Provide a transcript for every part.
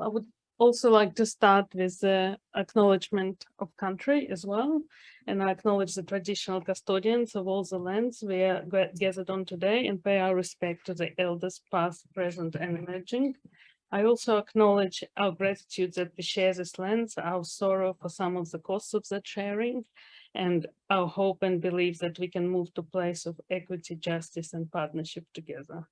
I would also like to start with the acknowledgement of country as well. And I acknowledge the traditional custodians of all the lands we are gathered on today and pay our respect to the elders past, present, and emerging. I also acknowledge our gratitude that we share this lands, our sorrow for some of the costs of that sharing, and our hope and belief that we can move to a place of equity, justice, and partnership together.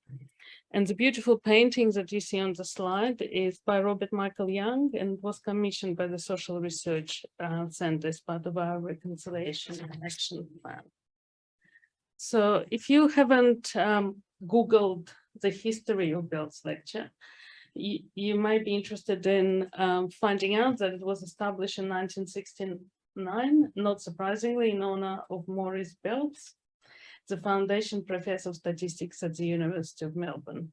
And the beautiful painting that you see on the slide is by Robert Michael Young and was commissioned by the Social Research Center as part of our Reconciliation and Action Plan. So if you haven't Googled the history of Belz lecture, you might be interested in finding out that it was established in 1969, not surprisingly, in honor of Maurice Belz, the foundation professor of statistics at the University of Melbourne.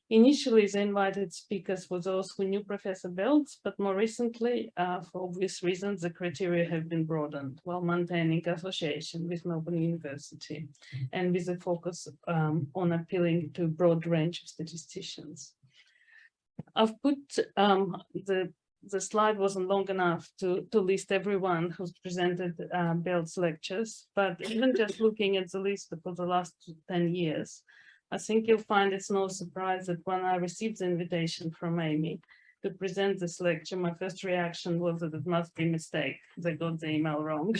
Initially, the invited speakers were those who knew Professor Belz, but more recently, for obvious reasons, the criteria have been broadened while maintaining association with Melbourne University and with a focus on appealing to a broad range of statisticians. I've put the slide wasn't long enough to list everyone who's presented Belz lectures, but even just looking at the list for the last 10 years, I think you'll find it's no surprise that when I received the invitation from Amy to present this lecture, my first reaction was that it must be a mistake. They got the email wrong.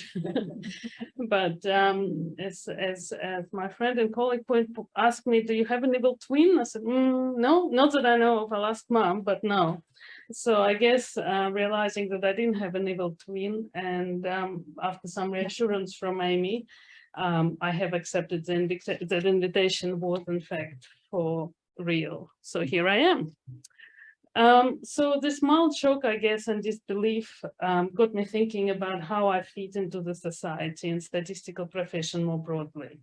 But as my friend and colleague asked me, do you have an evil twin? I said, no, not that I know of. I'll ask Mom, but no. So I guess realizing that I didn't have an evil twin, and after some reassurance from Amy, I have accepted that invitation was in fact for real. So here I am. So this mild shock, I guess, and disbelief got me thinking about how I fit into the society and statistical profession more broadly.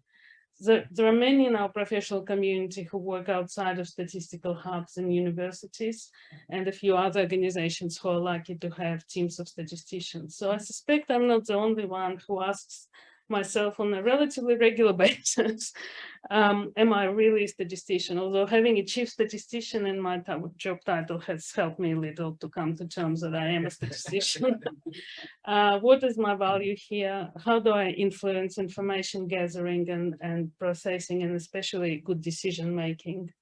There are many in our professional community who work outside of statistical hubs and universities, and a few other organizations who are lucky to have teams of statisticians. So I suspect I'm not the only one who asks myself on a relatively regular basis, am I really a statistician? Although having a chief statistician in my job title has helped me a little to come to terms that I am a statistician. What is my value here? How do I influence information gathering and processing, and especially good decision making?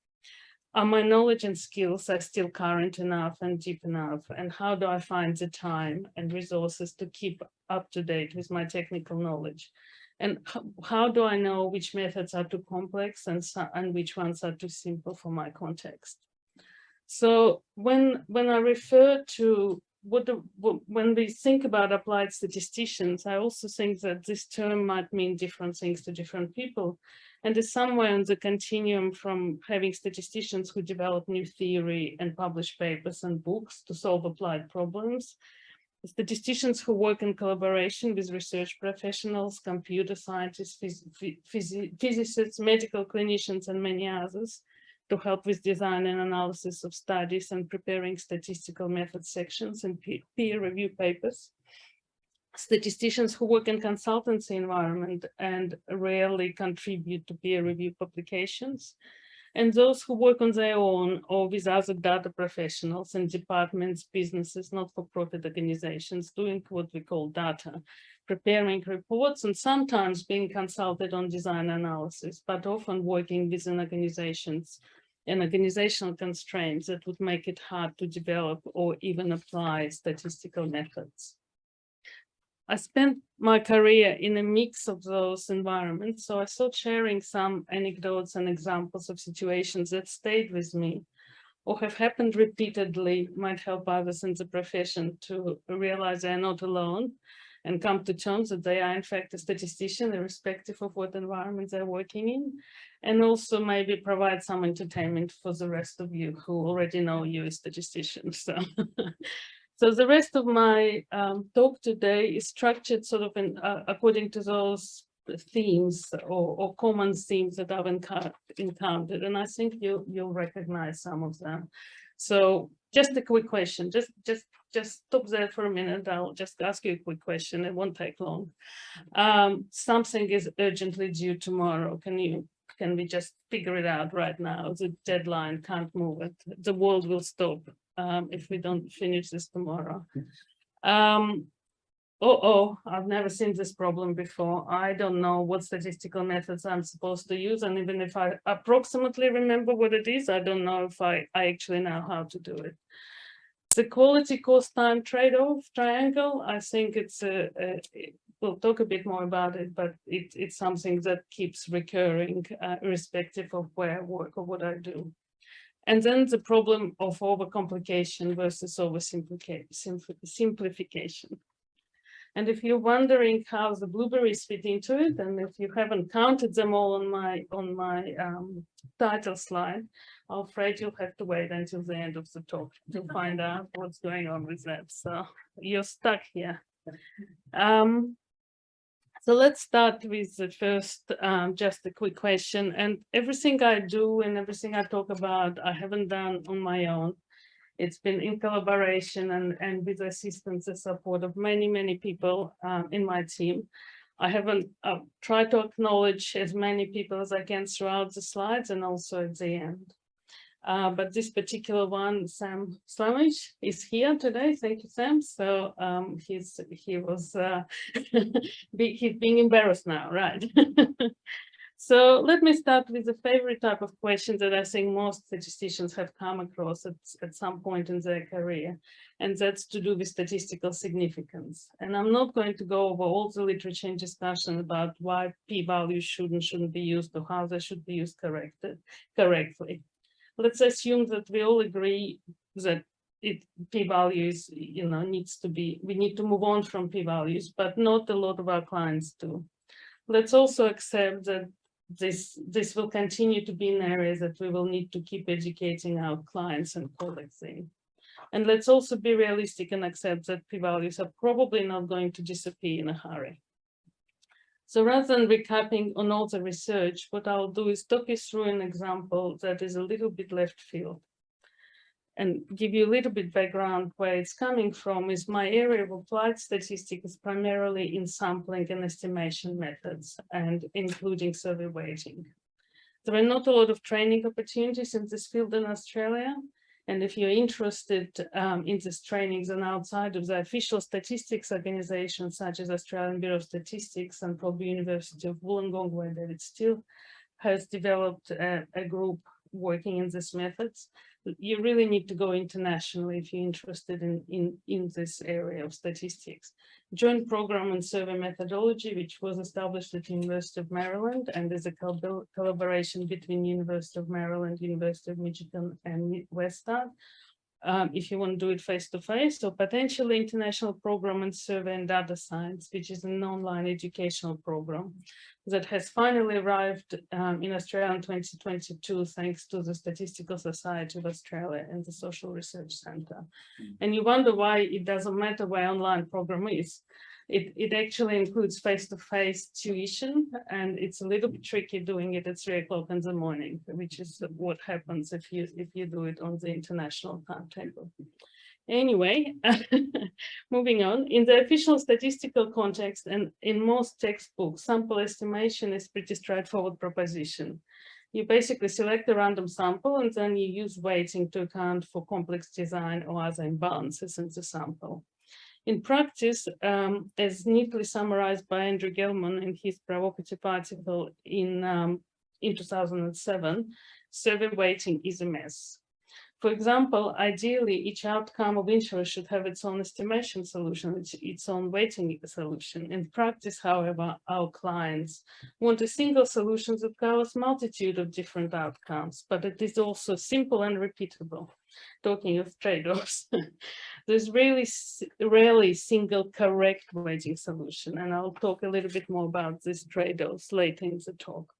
Are my knowledge and skills are still current enough and deep enough? And how do I find the time and resources to keep up to date with my technical knowledge? And how do I know which methods are too complex and which ones are too simple for my context? So when I refer to when we think about applied statisticians, I also think that this term might mean different things to different people, and is somewhere on the continuum from having statisticians who develop new theory and publish papers and books to solve applied problems, statisticians who work in collaboration with research professionals, computer scientists, physicists, medical clinicians, and many others, to help with design and analysis of studies and preparing statistical method sections and peer review papers. Statisticians who work in consultancy environment and rarely contribute to peer review publications, and those who work on their own or with other data professionals in departments, businesses, not-for-profit organizations, doing what we call data, preparing reports, and sometimes being consulted on design analysis, but often working within organizations and organizational constraints that would make it hard to develop or even apply statistical methods. I spent my career in a mix of those environments, so I thought sharing some anecdotes and examples of situations that stayed with me or have happened repeatedly might help others in the profession to realize they're not alone and come to terms that they are in fact a statistician, irrespective of what environment they're working in, and also maybe provide some entertainment for the rest of you who already know you're a statistician. So the rest of my talk today is structured sort of according to those themes or common themes that I've encountered, and I think you'll recognize some of them. So just a quick question, just stop there for a minute. I'll just ask you a quick question. It won't take long. Something is urgently due tomorrow. Can we just figure it out right now? The deadline, can't move it. The world will stop if we don't finish this tomorrow. I've never seen this problem before. I don't know what statistical methods I'm supposed to use. And even if I approximately remember what it is, I don't know if I actually know how to do it. The quality cost time trade-off triangle, I think we'll talk a bit more about it, but it's something that keeps recurring irrespective of where I work or what I do. And then the problem of overcomplication versus oversimplification. And if you're wondering how the blueberries fit into it, and if you haven't counted them all on my title slide, I'm afraid you'll have to wait until the end of the talk to find out what's going on with that. So you're stuck here. So let's start with the first, just a quick question. And everything I do and everything I talk about, I haven't done on my own. It's been in collaboration and with assistance and support of many, many people in my team. I haven't tried to acknowledge as many people as I can throughout the slides and also at the end. But this particular one, Sam Slamage, is here today. Thank you, Sam. So he's being embarrassed now, right? So let me start with the favorite type of question that I think most statisticians have come across at some point in their career, and that's to do with statistical significance. And I'm not going to go over all the literature and discussion about why p-values shouldn't be used or how they should be used correctly. Let's assume that we all agree that p-values, we need to move on from p-values, but not a lot of our clients do. Let's also accept that this will continue to be an area that we will need to keep educating our clients and colleagues in. And let's also be realistic and accept that p-values are probably not going to disappear in a hurry. So rather than recapping on all the research, what I'll do is talk you through an example that is a little bit left field and give you a little bit background where it's coming from. Is my area of applied statistics primarily in sampling and estimation methods, and including survey weighting. There are not a lot of training opportunities in this field in Australia. And if you're interested in these trainings and outside of the official statistics organizations, such as Australian Bureau of Statistics and probably University of Wollongong, where David Steele has developed a group working in these methods, you really need to go internationally if you're interested in this area of statistics. Joint program and survey methodology, which was established at the University of Maryland and is a collaboration between University of Maryland, University of Michigan, and Western. If you want to do it face-to-face, or potentially international program in survey and data science, which is an online educational program that has finally arrived in Australia in 2022, thanks to the Statistical Society of Australia and the Social Research Centre. And you wonder why it doesn't matter where online program is. It actually includes face-to-face tuition, and it's a little bit tricky doing it at 3 o'clock in the morning, which is what happens if you do it on the international timetable. Anyway, moving on. In the official statistical context and in most textbooks, sample estimation is pretty straightforward proposition. You basically select a random sample and then you use weighting to account for complex design or other imbalances in the sample. In practice, as neatly summarized by Andrew Gelman in his provocative article in 2007, survey weighting is a mess. For example, ideally, each outcome of interest should have its own estimation solution, its own weighting solution. In practice, however, our clients want a single solution that covers a multitude of different outcomes, but it is also simple and repeatable. Talking of trade-offs, there's really rarely single correct weighting solution, and I'll talk a little bit more about these trade-offs later in the talk.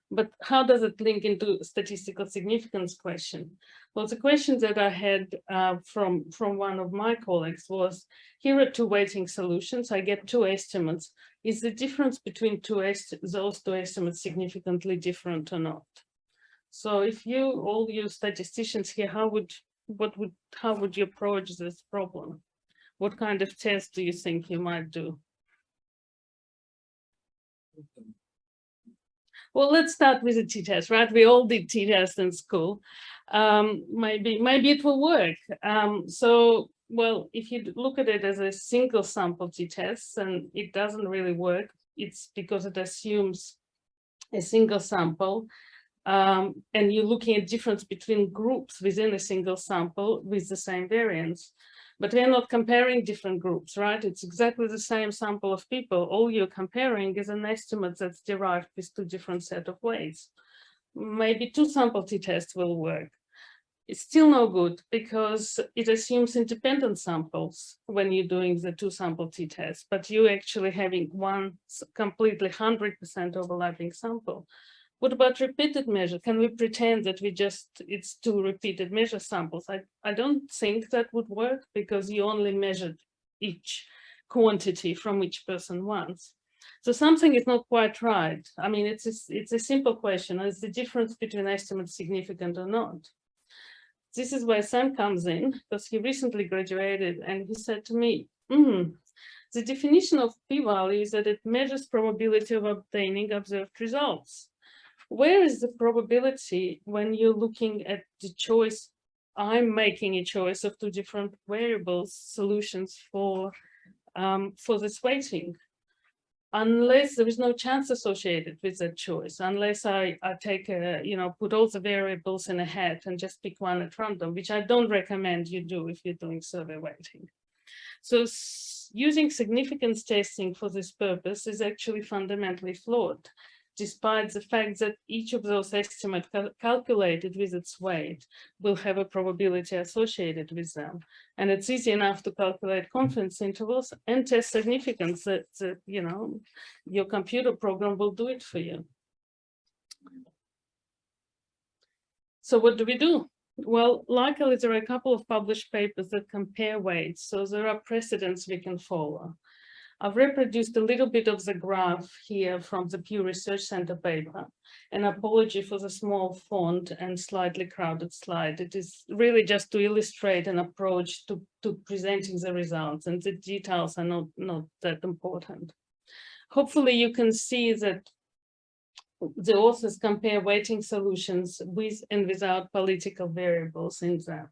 But how does it link into statistical significance question? Well, the question that I had from one of my colleagues was, here are two weighting solutions, I get two estimates. Is the difference between those two estimates significantly different or not? So if all you statisticians here, how would you approach this problem? What kind of test do you think you might do? Well, let's start with the t-test, right? We all did t-test in school. Maybe it will work. So, well, if you look at it as a single sample t-test, and it doesn't really work, it's because it assumes a single sample, and you're looking at difference between groups within a single sample with the same variance. But we're not comparing different groups, right? It's exactly the same sample of people. All you're comparing is an estimate that's derived with two different set of weights. Maybe two sample t-tests will work. It's still no good because it assumes independent samples when you're doing the two sample t-test, but you're actually having one completely 100% overlapping sample. What about repeated measure? Can we pretend that it's two repeated measure samples? I don't think that would work because you only measured each quantity from each person once. So something is not quite right. I mean, it's a simple question. Is the difference between estimates significant or not? This is where Sam comes in, because he recently graduated and he said to me, the definition of p-value is that it measures probability of obtaining observed results. Where is the probability when you're looking at the choice? I'm making a choice of two different variables, solutions for this weighting. Unless there is no chance associated with that choice, unless I take put all the variables in a hat and just pick one at random, which I don't recommend you do if you're doing survey weighting. So using significance testing for this purpose is actually fundamentally flawed, despite the fact that each of those estimates calculated with its weight will have a probability associated with them. And it's easy enough to calculate confidence intervals and test significance that your computer program will do it for you. So what do we do? Well, luckily, there are a couple of published papers that compare weights, so there are precedents we can follow. I've reproduced a little bit of the graph here from the Pew Research Center paper. An apology for the small font and slightly crowded slide. It is really just to illustrate an approach to presenting the results, and the details are not that important. Hopefully you can see that the authors compare weighting solutions with and without political variables in them,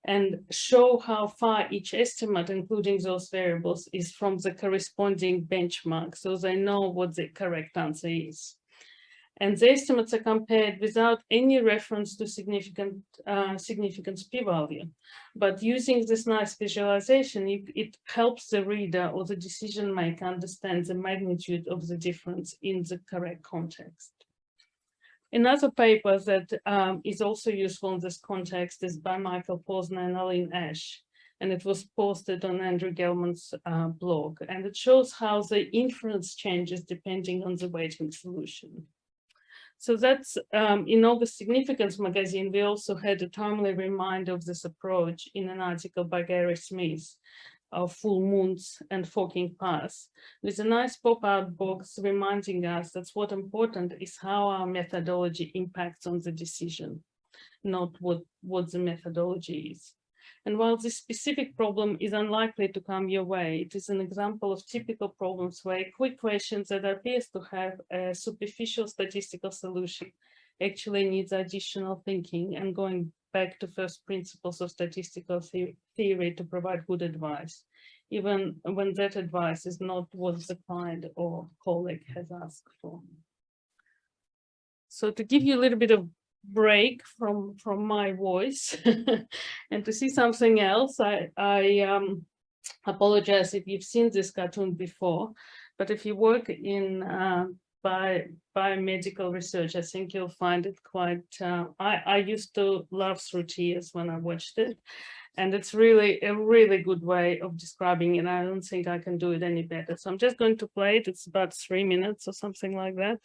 and show how far each estimate, including those variables, is from the corresponding benchmark, so they know what the correct answer is. And the estimates are compared without any reference to significance p-value. But using this nice visualization, it helps the reader or the decision maker understand the magnitude of the difference in the correct context. Another paper that is also useful in this context is by Michael Posner and Aline Ash, and it was posted on Andrew Gelman's blog, and it shows how the inference changes depending on the weighting solution. So that's in August Significance magazine, we also had a timely reminder of this approach in an article by Gary Smith of full moons and forking paths, with a nice pop-out box reminding us that what's important is how our methodology impacts on the decision, not what the methodology is. And while this specific problem is unlikely to come your way, it is an example of typical problems where a quick question that appears to have a superficial statistical solution actually needs additional thinking and going back to first principles of statistical theory to provide good advice, even when that advice is not what the client or colleague has asked for. So to give you a little bit of break from my voice and to see something else, I apologize if you've seen this cartoon before, but if you work in biomedical research, I think you'll find it quite, I used to laugh through tears when I watched it, and it's really a really good way of describing it. I don't think I can do it any better. So I'm just going to play it. It's about 3 minutes or something like that,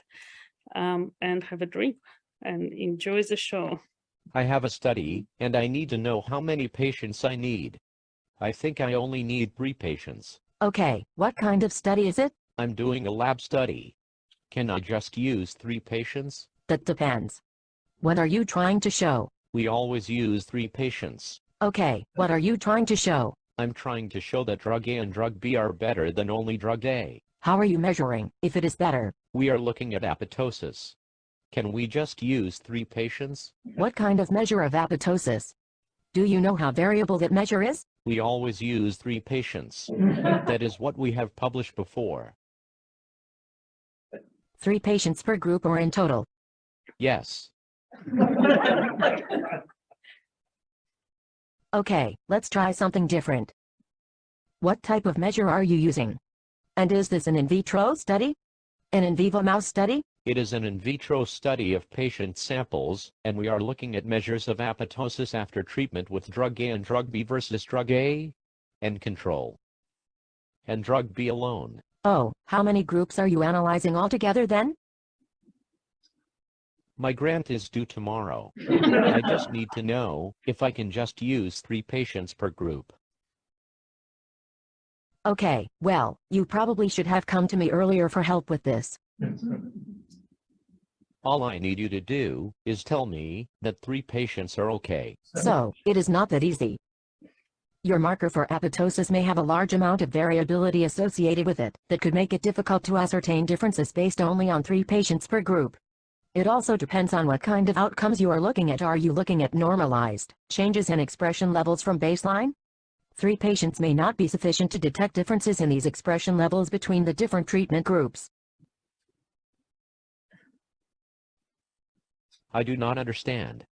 and have a drink and enjoy the show. I have a study, and I need to know how many patients I need. I think I only need 3 patients. Okay, what kind of study is it? I'm doing a lab study. Can I just use 3 patients? That depends. What are you trying to show? We always use 3 patients. Okay, what are you trying to show? I'm trying to show that drug A and drug B are better than only drug A. How are you measuring if it is better? We are looking at apoptosis. Can we just use 3 patients? What kind of measure of apoptosis? Do you know how variable that measure is? We always use 3 patients. That is what we have published before. 3 patients per group or in total? Yes. Okay, let's try something different. What type of measure are you using? And is this an in vitro study? An in vivo mouse study? It is an in vitro study of patient samples, and we are looking at measures of apoptosis after treatment with drug A and drug B versus drug A and control, and drug B alone. Oh, how many groups are you analyzing altogether then? My grant is due tomorrow. I just need to know if I can just use 3 patients per group. Okay, well, you probably should have come to me earlier for help with this. All I need you to do is tell me that 3 patients are okay. So, it is not that easy. Your marker for apoptosis may have a large amount of variability associated with it that could make it difficult to ascertain differences based only on 3 patients per group. It also depends on what kind of outcomes you are looking at. Are you looking at normalized changes in expression levels from baseline? 3 patients may not be sufficient to detect differences in these expression levels between the different treatment groups. I do not understand.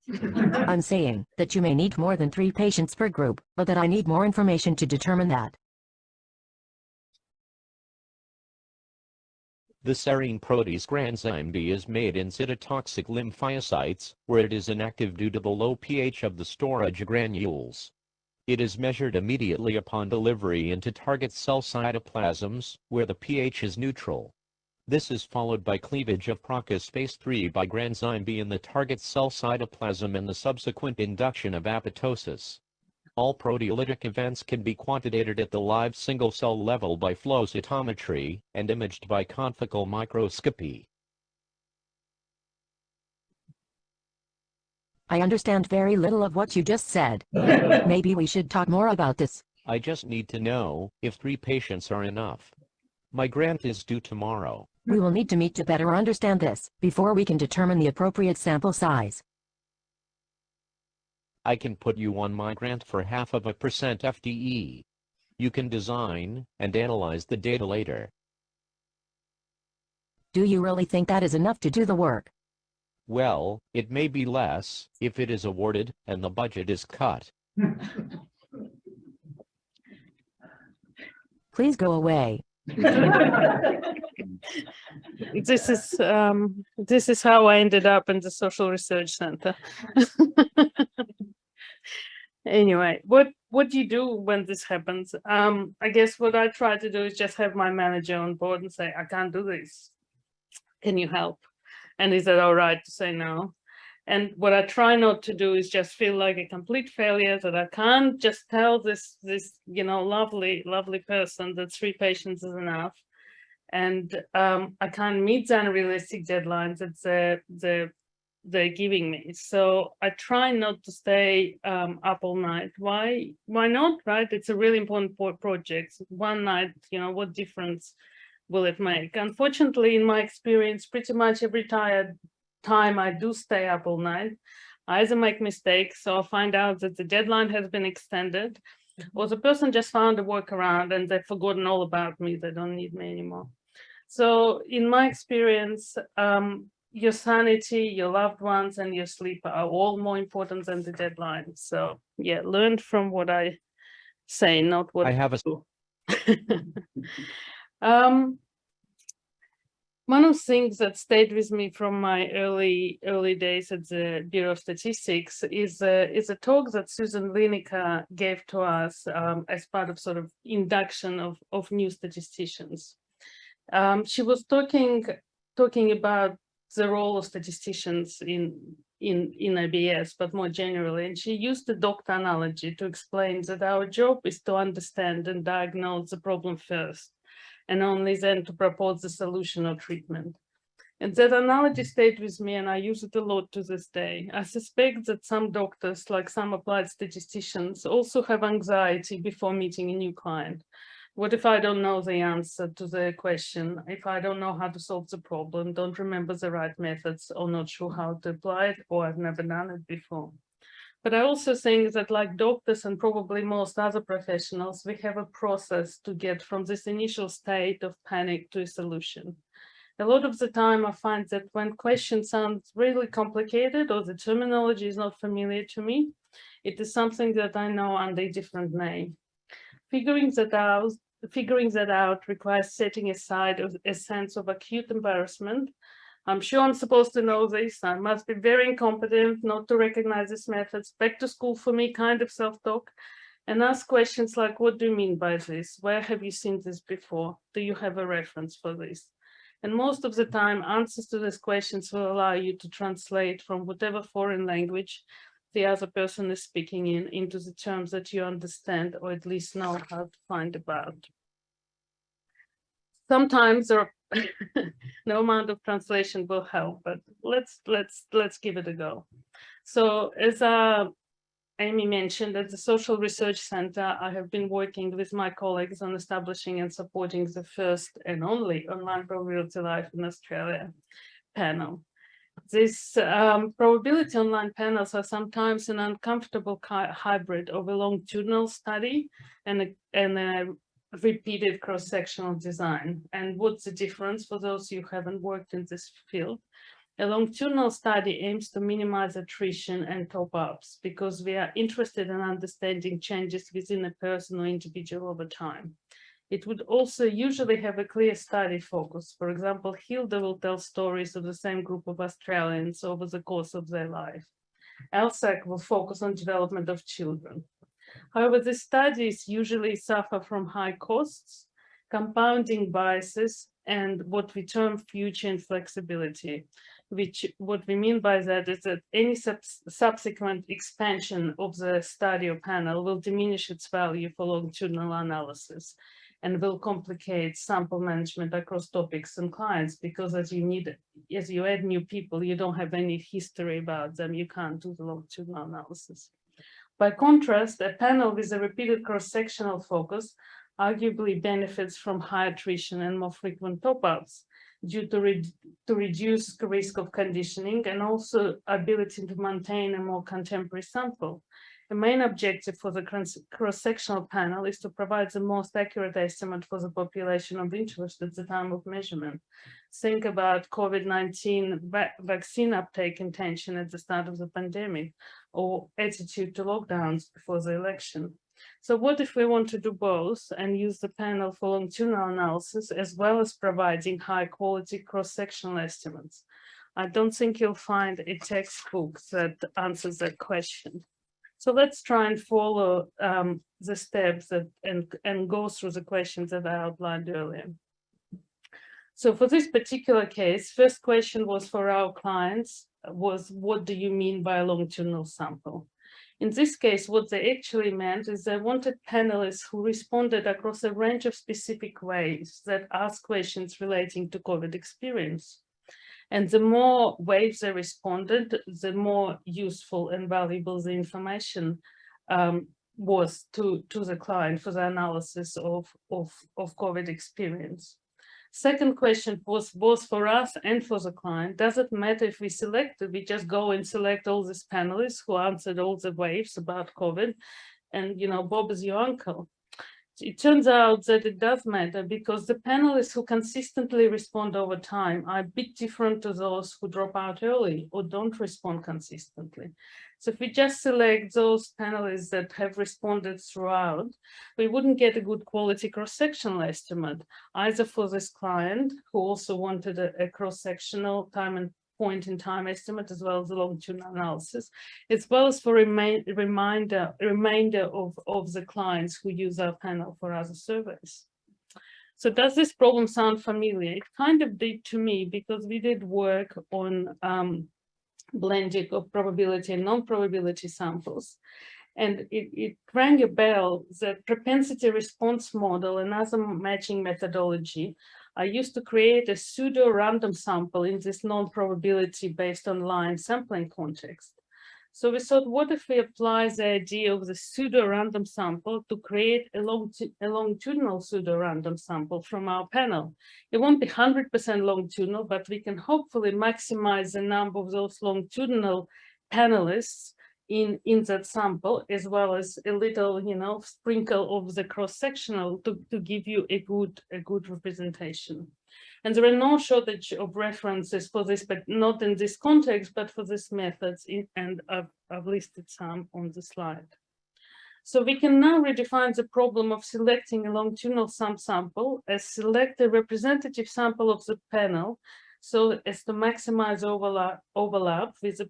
I'm saying that you may need more than 3 patients per group, but that I need more information to determine that. The serine protease granzyme B is made in cytotoxic lymphocytes, where it is inactive due to the low pH of the storage granules. It is measured immediately upon delivery into target cell cytoplasms, where the pH is neutral. This is followed by cleavage of procaspase 3 by granzyme B in the target cell cytoplasm and the subsequent induction of apoptosis. All proteolytic events can be quantitated at the live single-cell level by flow cytometry and imaged by confocal microscopy. I understand very little of what you just said. Maybe we should talk more about this. I just need to know if 3 patients are enough. My grant is due tomorrow. We will need to meet to better understand this before we can determine the appropriate sample size. I can put you on my grant for 0.5% FTE. You can design and analyze the data later. Do you really think that is enough to do the work? Well, it may be less if it is awarded and the budget is cut. Please go away. This is how I ended up in the social research center. Anyway, what do you do when this happens? I guess what I try to do is just have my manager on board and say, I can't do this. Can you help? And is it all right to say no? And what I try not to do is just feel like a complete failure, that I can't just tell this lovely person that 3 patients is enough. And I can't meet the unrealistic deadlines that they're giving me. So I try not to stay up all night. Why not, right? It's a really important project. One night, what difference will it make? Unfortunately, in my experience, pretty much every time I do stay up all night, I either make mistakes or find out that the deadline has been extended, or the person just found a workaround and they've forgotten all about me. They don't need me anymore. So in my experience, your sanity, your loved ones, and your sleep are all more important than the deadline. So yeah, learn from what I say, not what I have a do. One of the things that stayed with me from my early days at the Bureau of Statistics is a talk that Susan Lineker gave to us as part of sort of induction of new statisticians. She was talking about the role of statisticians in IBS, but more generally, and she used the doctor analogy to explain that our job is to understand and diagnose the problem first, and only then to propose the solution or treatment. And that analogy stayed with me, and I use it a lot to this day. I suspect that some doctors, like some applied statisticians, also have anxiety before meeting a new client. What if I don't know the answer to the question? If I don't know how to solve the problem, don't remember the right methods, or not sure how to apply it, or I've never done it before. But I also think that, like doctors and probably most other professionals, we have a process to get from this initial state of panic to a solution. A lot of the time I find that when question sounds really complicated or the terminology is not familiar to me, it is something that I know under a different name. Figuring that out requires setting aside a sense of acute embarrassment. I'm sure I'm supposed to know this. I must be very incompetent not to recognize these methods. Back to school for me kind of self-talk, and ask questions like, what do you mean by this? Where have you seen this before? Do you have a reference for this? And most of the time, answers to these questions will allow you to translate from whatever foreign language the other person is speaking into the terms that you understand, or at least know how to find about. Sometimes there no amount of translation will help, but let's give it a go. So as Amy mentioned, at the Social Research Center, I have been working with my colleagues on establishing and supporting the first and only online probability life in Australia panel. These probability online panels are sometimes an uncomfortable hybrid of a longitudinal study and a repeated cross-sectional design. And what's the difference for those who haven't worked in this field? A longitudinal study aims to minimize attrition and top-ups because we are interested in understanding changes within a person or individual over time. It would also usually have a clear study focus. For example, Hilda will tell stories of the same group of Australians over the course of their life. LSAC will focus on development of children. However, the studies usually suffer from high costs, compounding biases, and what we term future inflexibility, which what we mean by that is that any subsequent expansion of the study or panel will diminish its value for longitudinal analysis and will complicate sample management across topics and clients, because as you add new people, you don't have any history about them, you can't do the longitudinal analysis. By contrast, a panel with a repeated cross-sectional focus arguably benefits from high attrition and more frequent top-ups due to reduce risk of conditioning and also ability to maintain a more contemporary sample. The main objective for the cross-sectional panel is to provide the most accurate estimate for the population of interest at the time of measurement. Think about COVID-19 vaccine uptake intention at the start of the pandemic, or attitude to lockdowns before the election. So what if we want to do both and use the panel for longitudinal analysis as well as providing high quality cross-sectional estimates? I don't think you'll find a textbook that answers that question. So let's try and follow the steps and go through the questions that I outlined earlier. So for this particular case, first question was for our clients was, what do you mean by a longitudinal sample? In this case, what they actually meant is they wanted panelists who responded across a range of specific ways that ask questions relating to COVID experience. And the more ways they responded, the more useful and valuable the information was to the client for the analysis of COVID experience. Second question was both for us and for the client. Does it matter if we just go and select all these panelists who answered all the waves about COVID and, you know, Bob is your uncle? It turns out that it does matter because the panelists who consistently respond over time are a bit different to those who drop out early or don't respond consistently. So if we just select those panelists that have responded throughout, we wouldn't get a good quality cross-sectional estimate, either for this client who also wanted a cross-sectional time and point in time estimate, as well as the longitudinal analysis, as well as for remainder of the clients who use our panel for other surveys. So does this problem sound familiar? It kind of did to me because we did work on blending of probability and non-probability samples. And it rang a bell that propensity response model and other matching methodology are used to create a pseudo-random sample in this non-probability based on line sampling context. So we thought, what if we apply the idea of the pseudo-random sample to create a longitudinal pseudo-random sample from our panel? It won't be 100% longitudinal, but we can hopefully maximize the number of those longitudinal panelists in that sample, as well as a little, sprinkle of the cross-sectional to give you a good representation. And there are no shortage of references for this, but not in this context, but for this methods, and I've listed some on the slide. So we can now redefine the problem of selecting a longitudinal sample as select a representative sample of the panel so as to maximize overlap with a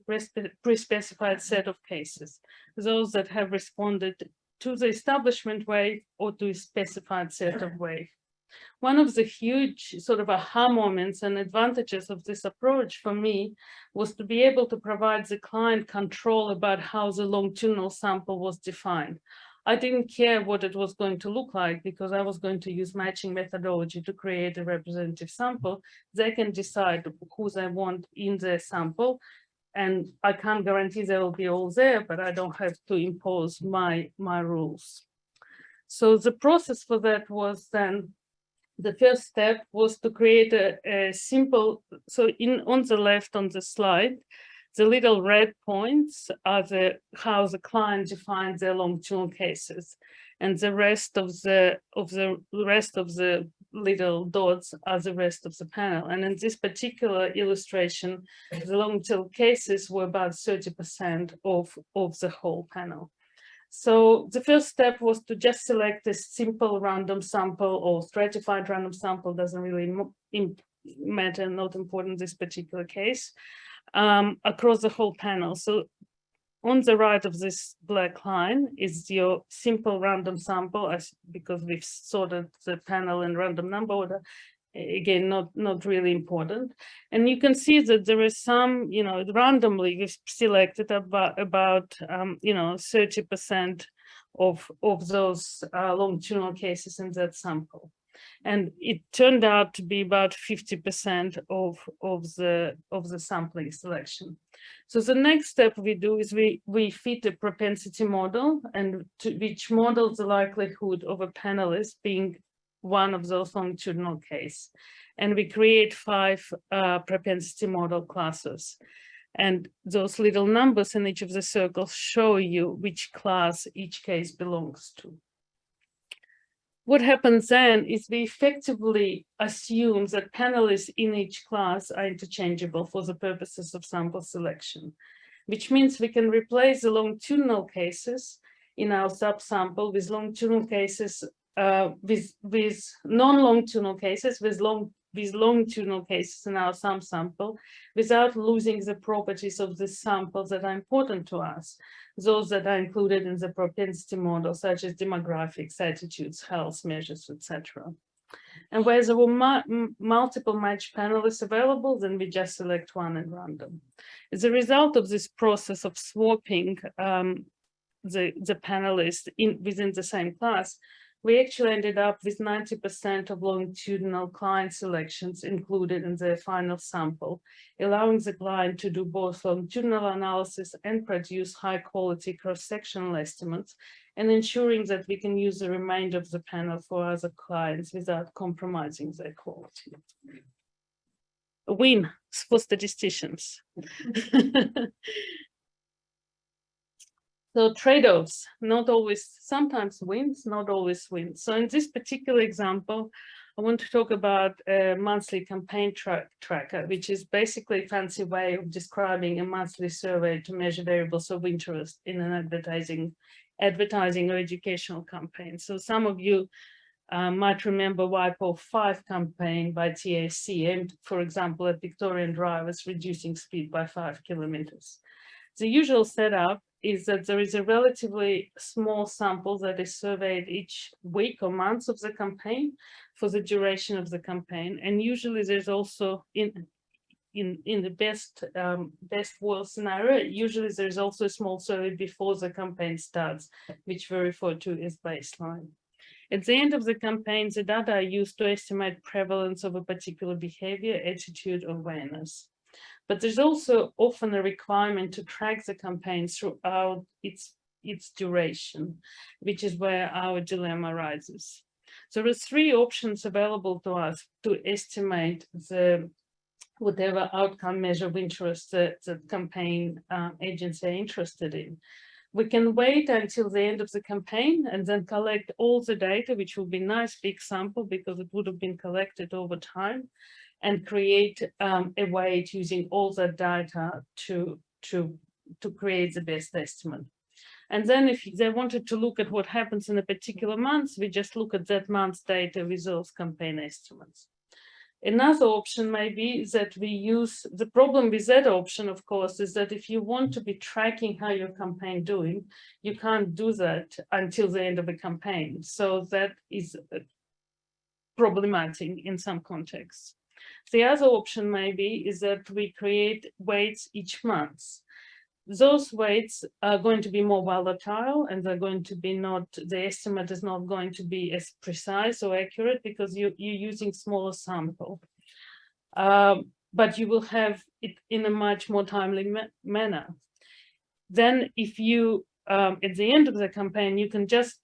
pre-specified set of cases, those that have responded to the establishment wave or to a specified set of wave. One of the huge sort of aha moments and advantages of this approach for me was to be able to provide the client control about how the longitudinal sample was defined. I didn't care what it was going to look like because I was going to use matching methodology to create a representative sample. They can decide who they want in their sample. And I can't guarantee they will be all there, but I don't have to impose my rules. So the process for that was then, the first step was to create a simple, so on the left on the slide, the little red points are how the client defines their longitudinal cases, and the rest of the little dots are the rest of the panel. And in this particular illustration, the longitudinal cases were about 30% of the whole panel. So the first step was to just select a simple random sample or stratified random sample, doesn't really matter, not important in this particular case, across the whole panel. So on the right of this black line is your simple random sample, because we've sorted the panel in random number order. Again, not really important. And you can see that there is some, randomly we've selected about 30% of those longitudinal cases in that sample. And it turned out to be about 50% of the sampling selection. So the next step we do is we fit a propensity model, and which models the likelihood of a panelist being one of those longitudinal cases. And we create 5 propensity model classes. And those little numbers in each of the circles show you which class each case belongs to. What happens then is we effectively assume that panelists in each class are interchangeable for the purposes of sample selection, which means we can replace the longitudinal cases in our subsample with longitudinal cases with non-longitudinal cases, with longitudinal cases in our sample, without losing the properties of the samples that are important to us, those that are included in the propensity model, such as demographics, attitudes, health measures, etc. And where there were multiple matched panelists available, then we just select one at random. As a result of this process of swapping the panelists within the same class, we actually ended up with 90% of longitudinal client selections included in their final sample, allowing the client to do both longitudinal analysis and produce high-quality cross-sectional estimates, and ensuring that we can use the remainder of the panel for other clients without compromising their quality. A win for statisticians. So trade-offs, not always, sometimes wins, not always wins. So in this particular example, I want to talk about a monthly campaign tracker, which is basically a fancy way of describing a monthly survey to measure variables of interest in an advertising or educational campaign. So some of you might remember WIPO 5 campaign by TAC aimed, for example, at Victorian drivers reducing speed by 5 kilometers. The usual setup is that there is a relatively small sample that is surveyed each week or month of the campaign for the duration of the campaign. And usually there's also, in the best world scenario, usually there's also a small survey before the campaign starts, which we refer to as baseline. At the end of the campaign, the data are used to estimate prevalence of a particular behavior, attitude, or awareness. But there's also often a requirement to track the campaign throughout its duration, which is where our dilemma arises. So there are three options available to us to estimate whatever outcome measure of interest the campaign agency are interested in. We can wait until the end of the campaign and then collect all the data, which will be a nice big sample because it would have been collected over time, and create a weight using all the data to create the best estimate. And then if they wanted to look at what happens in a particular month, we just look at that month's data with those campaign estimates. Another option may be that we use, the problem with that option, of course, is that if you want to be tracking how your campaign doing, you can't do that until the end of a campaign. So that is problematic in some contexts. The other option maybe is that we create weights each month. Those weights are going to be more volatile, and they're going to be the estimate is not going to be as precise or accurate because you're using smaller sample. But you will have it in a much more timely manner. Then if you, at the end of the campaign, you can just,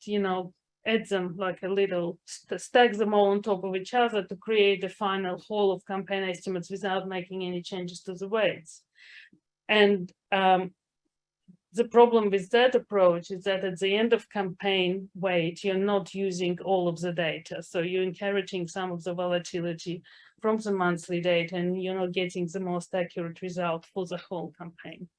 add them like a little, stack them all on top of each other to create the final whole of campaign estimates without making any changes to the weights. And the problem with that approach is that at the end of campaign weight, you're not using all of the data. So you're inheriting some of the volatility from the monthly data, and you're not getting the most accurate result for the whole campaign.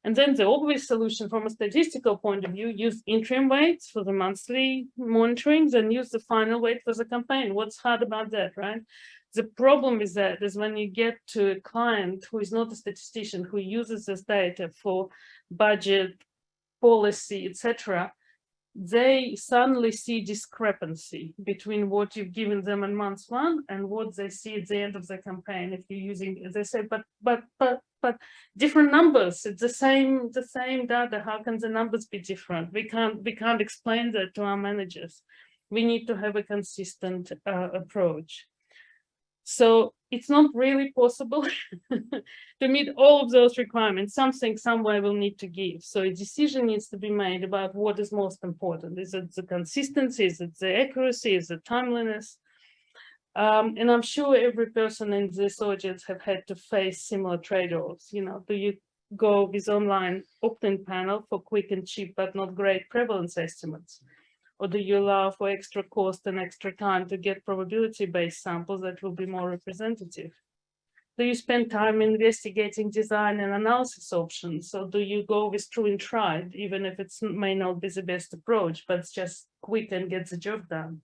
And then the obvious solution from a statistical point of view, use interim weights for the monthly monitoring, then use the final weight for the campaign. What's hard about that, right? The problem with that is when you get to a client who is not a statistician, who uses this data for budget, policy, etc., they suddenly see discrepancy between what you've given them in month one and what they see at the end of the campaign. If you're using, they say, but different numbers. It's the same data. How can the numbers be different? We can't explain that to our managers. We need to have a consistent approach. So it's not really possible to meet all of those requirements. Something somewhere will need to give. So a decision needs to be made about what is most important. Is it the consistency? Is it the accuracy? Is it timeliness? And I'm sure every person in this audience have had to face similar trade-offs. Do you go with online opt-in panel for quick and cheap but not great prevalence estimates? Or do you allow for extra cost and extra time to get probability-based samples that will be more representative? Do you spend time investigating design and analysis options? Or do you go with true and tried, even if it may not be the best approach, but it's just quick and gets the job done?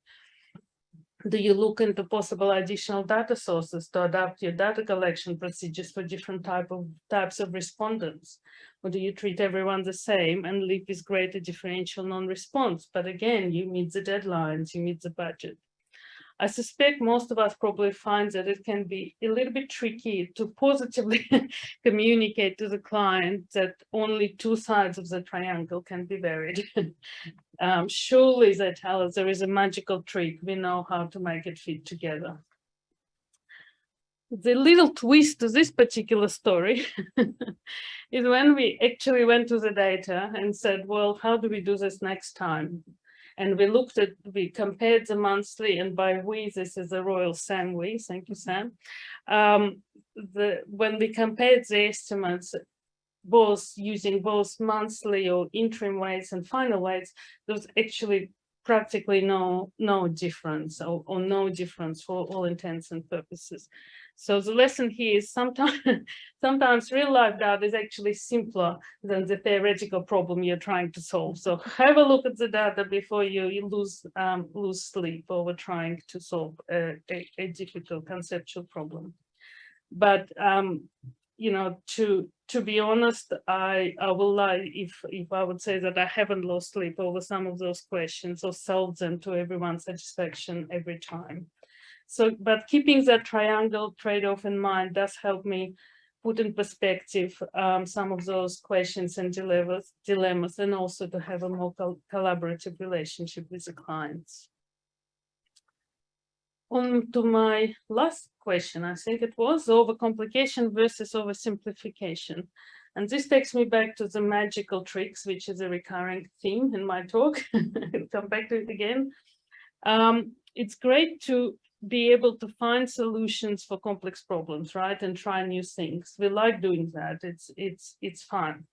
Do you look into possible additional data sources to adapt your data collection procedures for different types of respondents? Or do you treat everyone the same and live with greater differential non-response? But again, you meet the deadlines, you meet the budget. I suspect most of us probably find that it can be a little bit tricky to positively communicate to the client that only two sides of the triangle can be varied. Surely they tell us there is a magical trick. We know how to make it fit together. The little twist to this particular story is when we actually went to the data and said, well, how do we do this next time? And we compared the monthly, and by we, this is the royal Sam we, thank you, Sam. When we compared the estimates, using both monthly or interim weights and final weights, there was actually practically no difference or no difference for all intents and purposes. So the lesson here is sometimes real life data is actually simpler than the theoretical problem you're trying to solve. So have a look at the data before you lose sleep over trying to solve a difficult conceptual problem. But to be honest, I will lie if I would say that I haven't lost sleep over some of those questions or solved them to everyone's satisfaction every time. So, but keeping that triangle trade-off in mind does help me put in perspective some of those questions and dilemmas, and also to have a more collaborative relationship with the clients. on to my last question, I think it was overcomplication versus oversimplification. And this takes me back to the magical tricks, which is a recurring theme in my talk. I'll come back to it again. It's great to be able to find solutions for complex problems, right? And try new things. We like doing that. It's fun.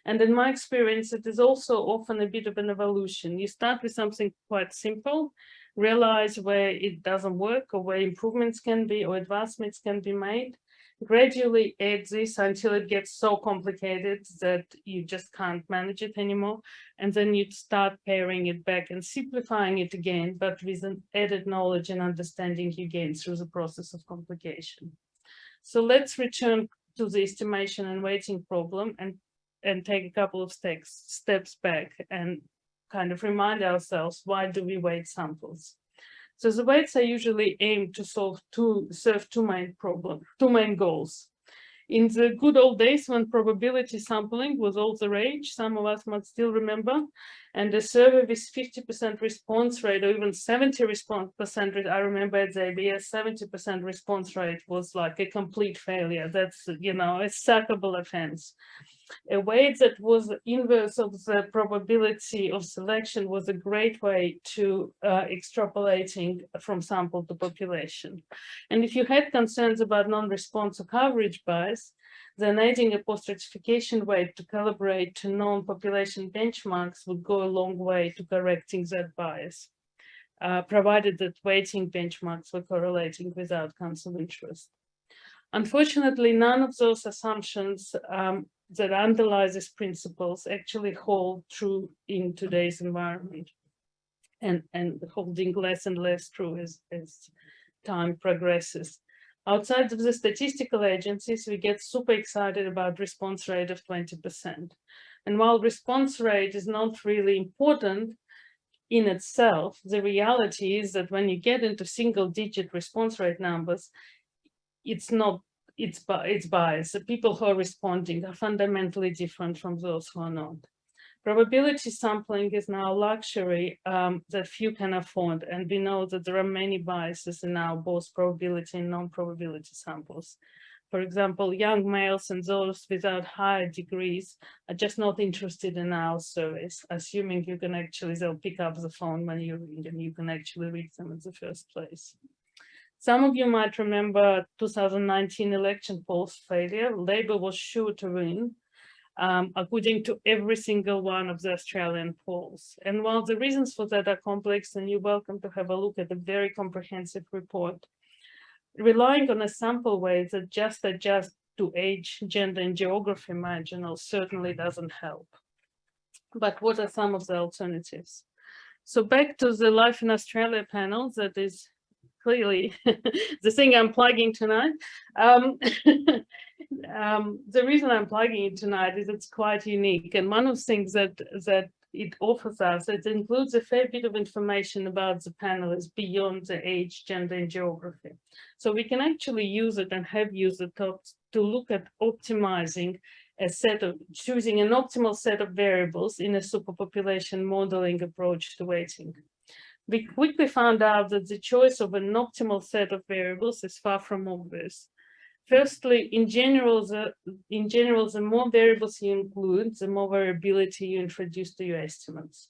And in my experience, it is also often a bit of an evolution. You start with something quite simple, realize where it doesn't work or where improvements can be or advancements can be made, gradually add this until it gets so complicated that you just can't manage it anymore. And then you start paring it back and simplifying it again, but with an added knowledge and understanding you gain through the process of complication. So let's return to the estimation and weighting problem and take a couple of steps back and kind of remind ourselves, why do we weight samples? So the weights are usually aimed to serve two main goals. In the good old days when probability sampling was all the rage, some of us might still remember, and a survey with 50% response rate or even 70% rate, I remember at the ABS, 70% response rate was like a complete failure. That's, you know, a sackable offense. A weight that was the inverse of the probability of selection was a great way to extrapolating from sample to population. And if you had concerns about non-response or coverage bias, then adding a post-stratification weight to calibrate to known population benchmarks would go a long way to correcting that bias, provided that weighting benchmarks were correlating with outcomes of interest. Unfortunately, none of those assumptions that underlie these principles actually hold true in today's environment, and holding less and less true as time progresses. Outside of the statistical agencies, we get super excited about response rate of 20%. And while response rate is not really important in itself, the reality is that when you get into single-digit response rate numbers, it's biased. The people who are responding are fundamentally different from those who are not. Probability sampling is now a luxury that few can afford, and we know that there are many biases in now both probability and non-probability samples. For example, young males and those without higher degrees are just not interested in our surveys, assuming you can actually, they'll pick up the phone when you ring and you can actually read them in the first place. Some of you might remember 2019 election polls failure. Labour was sure to win, according to every single one of the Australian polls. And while the reasons for that are complex, and you're welcome to have a look at a very comprehensive report, relying on a sample weight that just adjusts to age, gender, and geography marginal certainly doesn't help. But what are some of the alternatives? So back to the Life in Australia panel, that is clearly the thing I'm plugging tonight. The reason I'm plugging it tonight is it's quite unique. And one of the things that it offers us, it includes a fair bit of information about the panelists beyond the age, gender, and geography. So we can actually use it and have used it to look at optimizing choosing an optimal set of variables in a superpopulation modeling approach to weighting. We quickly found out that the choice of an optimal set of variables is far from obvious. Firstly, in general, the more variables you include, the more variability you introduce to your estimates.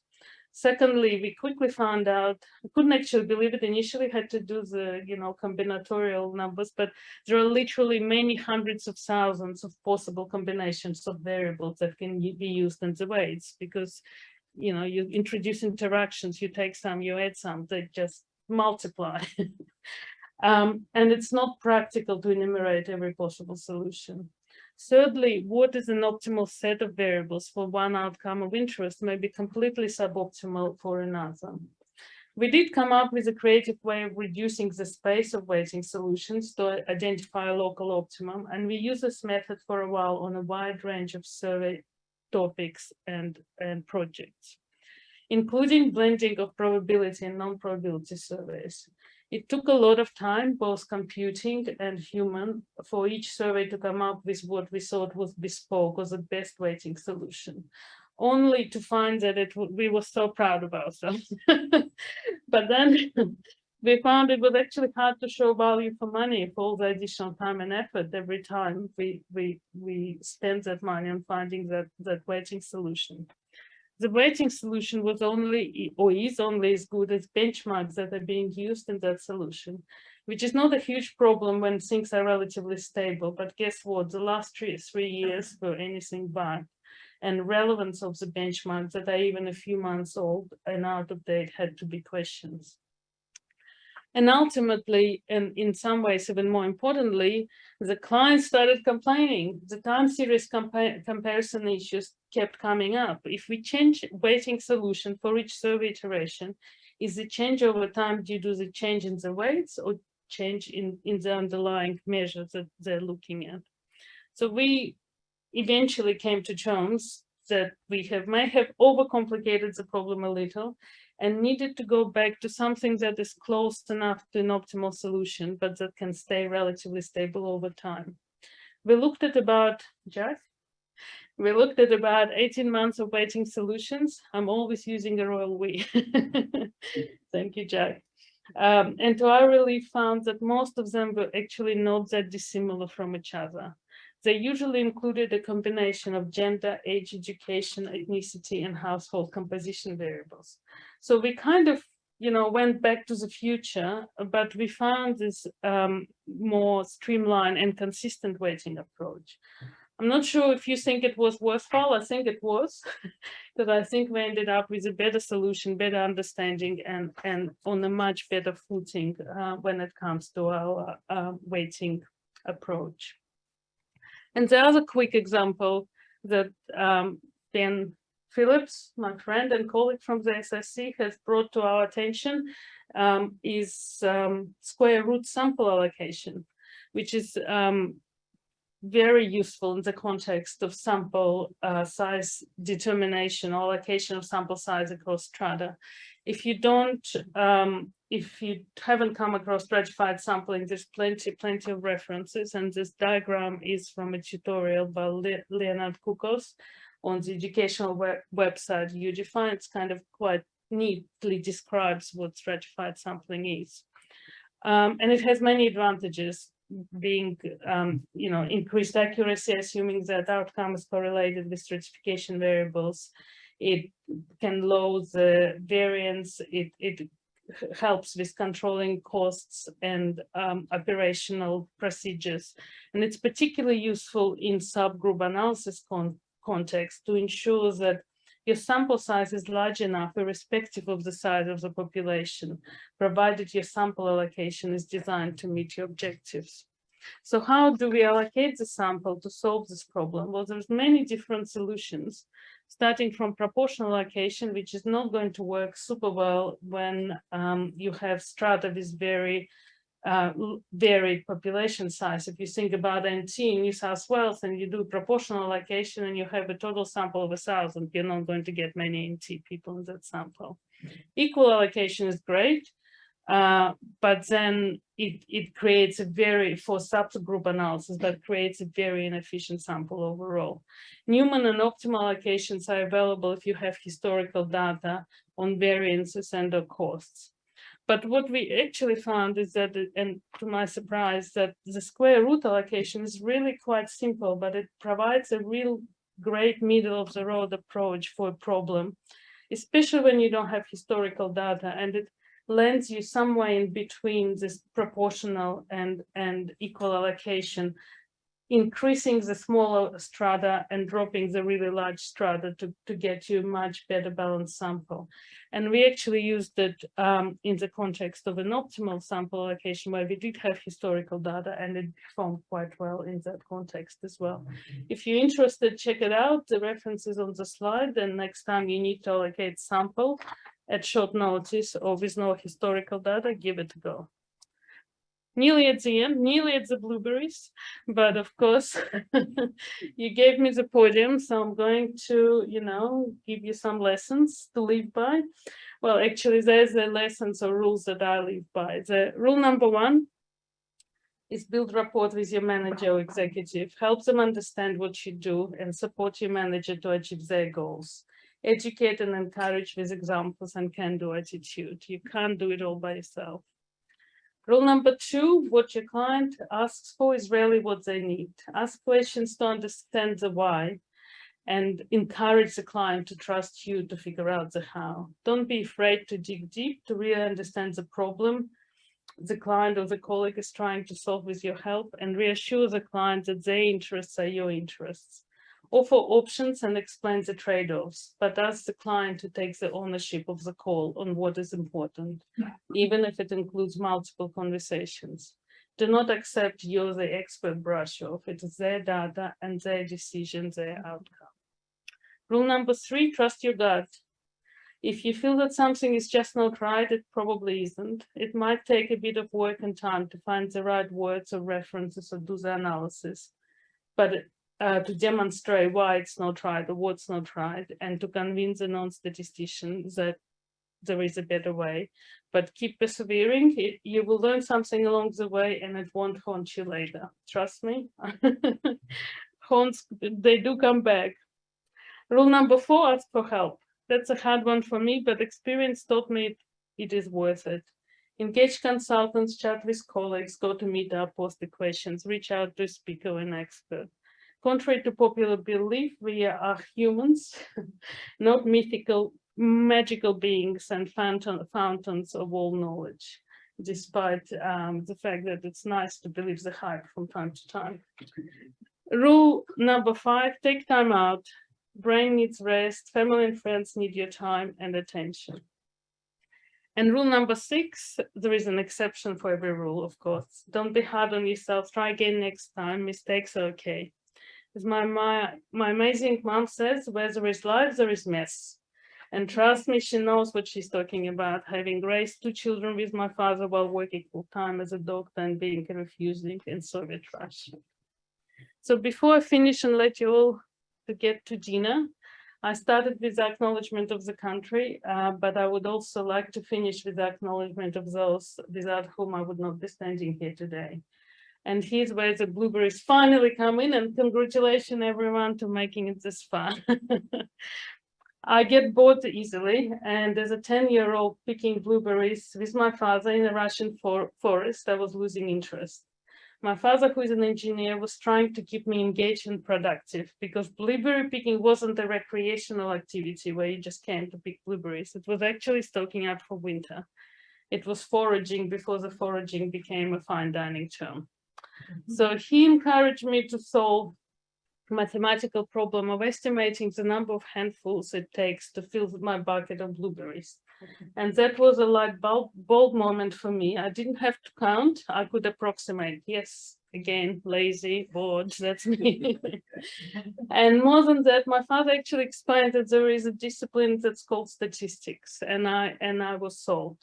Secondly, we quickly found out, we couldn't actually believe it initially, had to do the combinatorial numbers, but there are literally many hundreds of thousands of possible combinations of variables that can be used in the weights, because you introduce interactions, you take some, you add some, they just multiply. And it's not practical to enumerate every possible solution. Thirdly, what is an optimal set of variables for one outcome of interest may be completely suboptimal for another. We did come up with a creative way of reducing the space of weighting solutions to identify a local optimum, and we used this method for a while on a wide range of survey topics and projects, including blending of probability and non-probability surveys. It took a lot of time, both computing and human, for each survey to come up with what we thought was bespoke or the best weighting solution, only to find that we were so proud of ourselves. But then we found it was actually hard to show value for money for all the additional time and effort every time we spend that money on finding that weighting solution. The weighting solution was only or is only as good as benchmarks that are being used in that solution, which is not a huge problem when things are relatively stable. But guess what? The last three years were anything but. And relevance of the benchmarks that are even a few months old and out of date had to be questioned. And ultimately, and in some ways, even more importantly, the clients started complaining. The time series comparison issues kept coming up. If we change weighting solution for each survey iteration, is the change over time due to the change in the weights or change in the underlying measures that they're looking at? So we eventually came to terms that we may have overcomplicated the problem a little and needed to go back to something that is close enough to an optimal solution, but that can stay relatively stable over time. We looked at about, Jack? We looked at about 18 months of weighting solutions. I'm always using a royal we. Thank you, Jack. And to our relief, found that most of them were actually not that dissimilar from each other. They usually included a combination of gender, age, education, ethnicity, and household composition variables. So we kind of, went back to the future, but we found this more streamlined and consistent weighting approach. I'm not sure if you think it was worthwhile. I think it was, because I think we ended up with a better solution, better understanding, and on a much better footing when it comes to our weighting approach. And the other quick example that Ben Phillips, my friend and colleague from the SSC, has brought to our attention is square root sample allocation, which is very useful in the context of sample size determination or allocation of sample size across strata. If you haven't come across stratified sampling, there's plenty of references, and this diagram is from a tutorial by Leonard Kukos on the educational website UGFI. It's kind of quite neatly describes what stratified sampling is. And it has many advantages, being, increased accuracy, assuming that outcome is correlated with stratification variables. It can lower the variance. It helps with controlling costs and operational procedures. And it's particularly useful in subgroup analysis context to ensure that your sample size is large enough, irrespective of the size of the population, provided your sample allocation is designed to meet your objectives. So how do we allocate the sample to solve this problem? Well, there's many different solutions, starting from proportional allocation, which is not going to work super well when you have strata with very varied population size. If you think about NT in New South Wales and you do proportional allocation and you have a total sample of 1,000, you're not going to get many NT people in that sample. Equal allocation is great, but then it creates for subgroup analysis, that creates a very inefficient sample overall. Newman and optimal allocations are available if you have historical data on variances and or costs. But what we actually found is that, and to my surprise, that the square root allocation is really quite simple, but it provides a real great middle of the road approach for a problem, especially when you don't have historical data, and it lands you somewhere in between this proportional and equal allocation, increasing the smaller strata and dropping the really large strata to get you a much better balanced sample. And we actually used it in the context of an optimal sample allocation where we did have historical data, and it performed quite well in that context as well. If you're interested, check it out. The reference is on the slide. And next time you need to allocate sample at short notice or with no historical data, give it a go. Nearly at the end, nearly at the blueberries, but of course, you gave me the podium, so I'm going to, give you some lessons to live by. Well, actually, there's the lessons or rules that I live by. The rule number 1 is build rapport with your manager or executive. Help them understand what you do and support your manager to achieve their goals. Educate and encourage with examples and can-do attitude. You can't do it all by yourself. Rule number 2, what your client asks for is rarely what they need. Ask questions to understand the why and encourage the client to trust you to figure out the how. Don't be afraid to dig deep to really understand the problem the client or the colleague is trying to solve with your help, and reassure the client that their interests are your interests. Offer options and explain the trade-offs, but ask the client to take the ownership of the call on what is important, even if it includes multiple conversations. Do not accept you're the expert brush off. It is their data and their decision, their outcome. Rule number 3, trust your gut. If you feel that something is just not right, it probably isn't. It might take a bit of work and time to find the right words or references or do the analysis, but to demonstrate why it's not right or what's not right, and to convince a non-statistician that there is a better way. But keep persevering. You will learn something along the way and it won't haunt you later. Trust me. Haunts, they do come back. Rule number 4, ask for help. That's a hard one for me, but experience taught me it is worth it. Engage consultants, chat with colleagues, go to meetup, post the questions, reach out to a speaker or an expert. Contrary to popular belief, we are humans, not mythical, magical beings and fountains of all knowledge, despite the fact that it's nice to believe the hype from time to time. Rule number 5, take time out. Brain needs rest, family and friends need your time and attention. And rule number 6, there is an exception for every rule, of course. Don't be hard on yourself, try again next time, mistakes are okay. As my amazing mom says, where there is life, there is mess. And trust me, she knows what she's talking about, having raised 2 children with my father while working full-time as a doctor and being a refugee in Soviet Russia. So before I finish and let you all to get to Dina, I started with the acknowledgement of the country, but I would also like to finish with the acknowledgement of those without whom I would not be standing here today. And here's where the blueberries finally come in, and congratulations everyone to making it this far. I get bored easily, and as a 10-year-old picking blueberries with my father in a Russian forest, I was losing interest. My father, who is an engineer, was trying to keep me engaged and productive because blueberry picking wasn't a recreational activity where you just came to pick blueberries. It was actually stocking up for winter. It was foraging before the foraging became a fine dining term. So he encouraged me to solve mathematical problem of estimating the number of handfuls it takes to fill my bucket of blueberries. And that was a light bulb moment for me. I didn't have to count, I could approximate. Yes, again, lazy, bored, that's me. And more than that, my father actually explained that there is a discipline that's called statistics, and I was sold.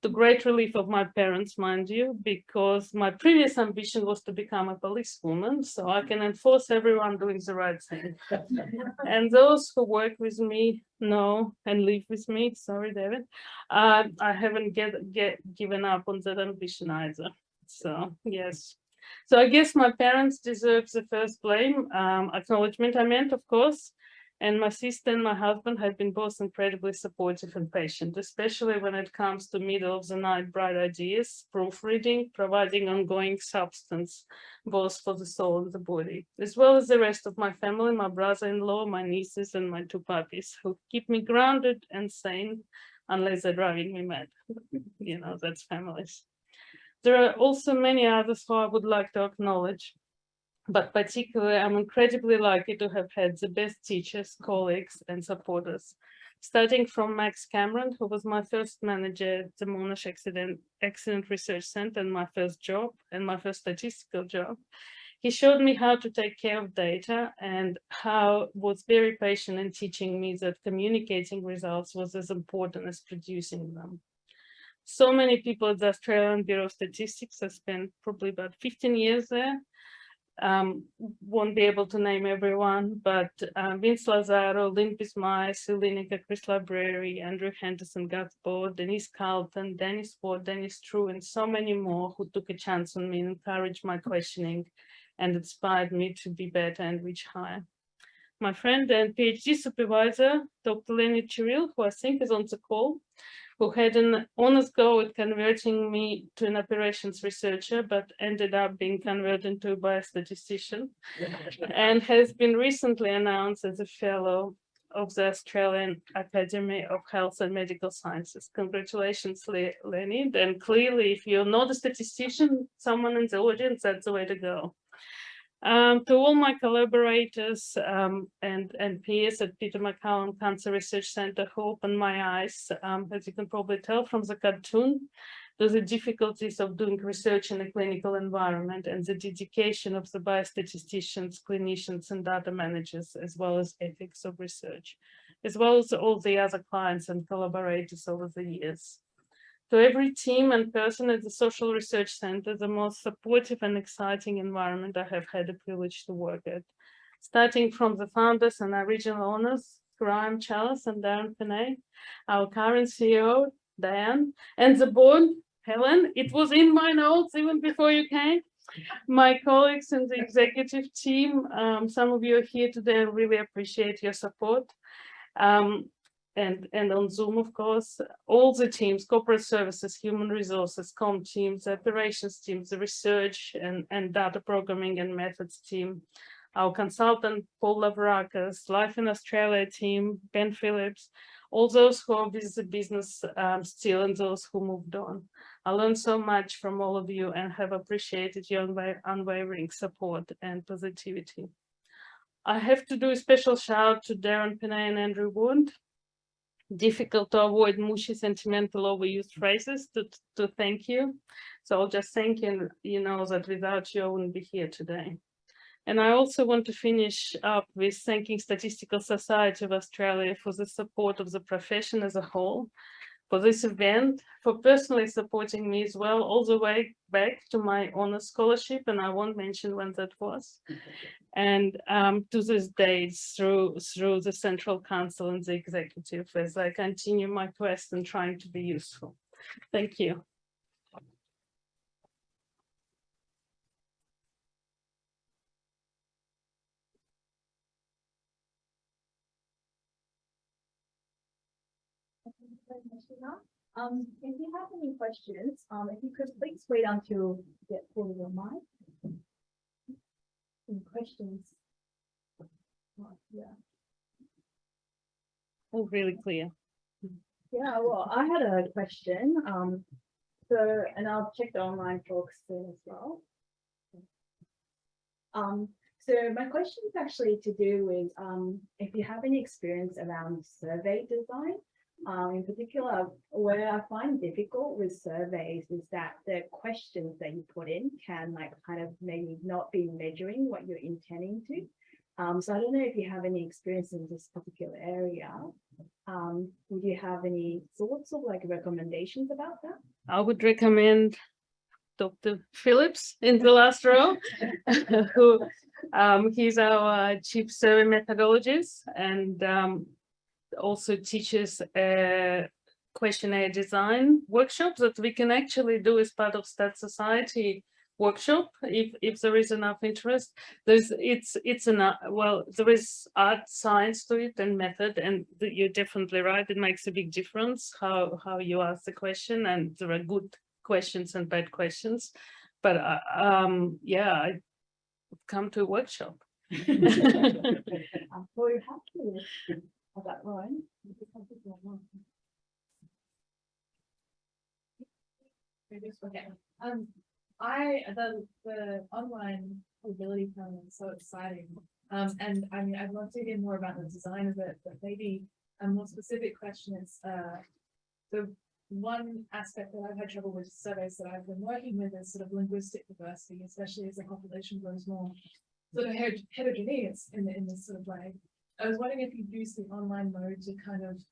To great relief of my parents, mind you, because my previous ambition was to become a policewoman, so I can enforce everyone doing the right thing. And those who work with me know and live with me, sorry, David, I haven't given up on that ambition either. So, yes. So I guess my parents deserve the first blame, acknowledgement I meant, of course. And my sister and my husband have been both incredibly supportive and patient, especially when it comes to middle of the night bright ideas, proofreading, providing ongoing substance, both for the soul and the body, as well as the rest of my family, my brother-in-law, my nieces, and my 2 puppies, who keep me grounded and sane, unless they're driving me mad. You know, that's families. There are also many others who I would like to acknowledge. But particularly, I'm incredibly lucky to have had the best teachers, colleagues, and supporters. Starting from Max Cameron, who was my first manager at the Monash Accident Research Center and my first job, and my first statistical job. He showed me how to take care of data and was very patient in teaching me that communicating results was as important as producing them. So many people at the Australian Bureau of Statistics, I spent probably about 15 years there. Won't be able to name everyone, but Vince Lazaro, Lynn Bismay, Sue Lineker, Chris Library, Andrew Henderson, Gus Board, Denise Carlton, Dennis Ward, Dennis True, and so many more who took a chance on me and encouraged my questioning and inspired me to be better and reach higher. my friend and PhD supervisor, Dr. Neiger, who I think is on the call, who had an honest go at converting me to an operations researcher, but ended up being converted into a biostatistician, and has been recently announced as a fellow of the Australian Academy of Health and Medical Sciences. Congratulations, Leonid. And clearly, if you're not a statistician, someone in the audience, that's the way to go. To all my collaborators and peers at Peter MacCallum Cancer Research Centre who opened my eyes, as you can probably tell from the cartoon, to the difficulties of doing research in a clinical environment and the dedication of the biostatisticians, clinicians, and data managers, as well as ethics of research, as well as all the other clients and collaborators over the years. To every team and person at the Social Research Centre, the most supportive and exciting environment I have had the privilege to work at. Starting from the founders and original owners, Graham Chalice and Darren Penay, our current CEO, Diane, and the board, Helen. It was in my notes even before you came. My colleagues in the executive team, some of you are here today, I really appreciate your support. And on Zoom, of course, all the teams, corporate services, human resources, comm teams, operations teams, the research and data programming and methods team, our consultant, Paul Lavrakas, Life in Australia team, Ben Phillips, all those who are with the business still and those who moved on. I learned so much from all of you and have appreciated your unwavering support and positivity. I have to do a special shout out to Darren Penay and Andrew Wood. Difficult to avoid mushy, sentimental, overused phrases to thank you. So I'll just thank you, and you know that without you, I wouldn't be here today. And I also want to finish up with thanking Statistical Society of Australia for the support of the profession as a whole, for this event, for personally supporting me as well, all the way back to my honours scholarship, and I won't mention when that was, and to this day through the Central Council and the executive as I continue my quest and trying to be useful. Thank you. If you have any questions, if you could please wait until you get full of your mic. Any questions? Yeah. Oh, really clear. Yeah, well, I had a question. And I'll check the online talks soon as well. So my question is actually to do with if you have any experience around survey design. In particular, where I find difficult with surveys is that the questions that you put in can kind of maybe not be measuring what you're intending to. So I don't know if you have any experience in this particular area. Would you have any thoughts or recommendations about that? I would recommend Dr. Phillips in the last row, who he's our chief survey methodologist and also teaches a questionnaire design workshop that we can actually do as part of Stat Society workshop if there is enough interest. There is art science to it and method, and you're definitely right, it makes a big difference how you ask the question, and there are good questions and bad questions, but yeah, I come to a workshop. I'm very happy with that one. The online mobility program is so exciting, and I mean I'd love to hear more about the design of it, but maybe a more specific question is the one aspect that I've had trouble with surveys that I've been working with is sort of linguistic diversity, especially as the population grows more sort of heterogeneous in this sort of way. I was wondering if you'd use the online mode to kind of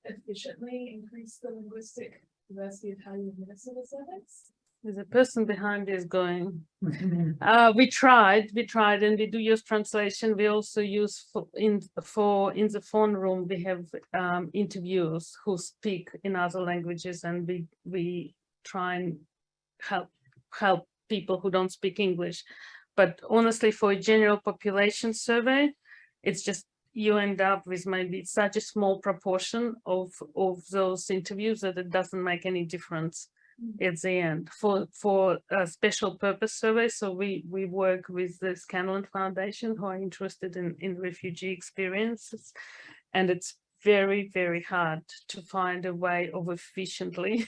efficiently increase the linguistic diversity of how you administer the surveys. There's a person behind is going. We tried, and we do use translation. We also use in the phone room. We have interviewers who speak in other languages, and we try and help people who don't speak English. But honestly, for a general population survey, it's just you end up with maybe such a small proportion of those interviews that it doesn't make any difference at the end for a special purpose survey. So we work with the Scanlon Foundation, who are interested in refugee experiences, and it's very, very hard to find a way of efficiently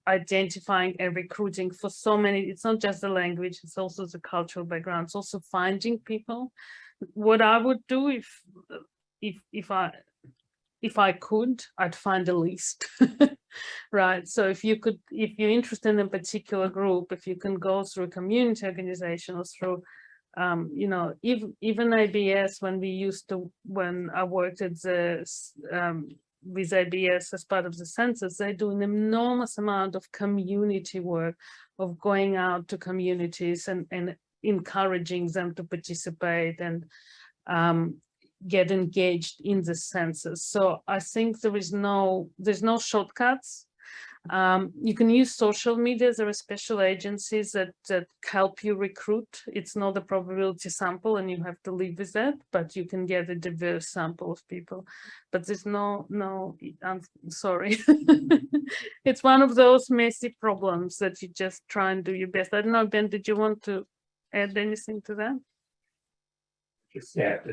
identifying and recruiting for so many. It's not just the language, it's also the cultural background. It's also finding people. What I would do if I could, I'd find a list. Right. So if you're interested in a particular group, if you can go through a community organization or through you know, even ABS, when I worked at the with ABS as part of the census, they do an enormous amount of community work, of going out to communities and encouraging them to participate and get engaged in the census. So I think there's no shortcuts. You can use social media. There are special agencies that help you recruit. It's not a probability sample and you have to live with that, but you can get a diverse sample of people. But there's I'm sorry. It's one of those messy problems that you just try and do your best. I don't know, Ben, did you want to add anything to that? Just that,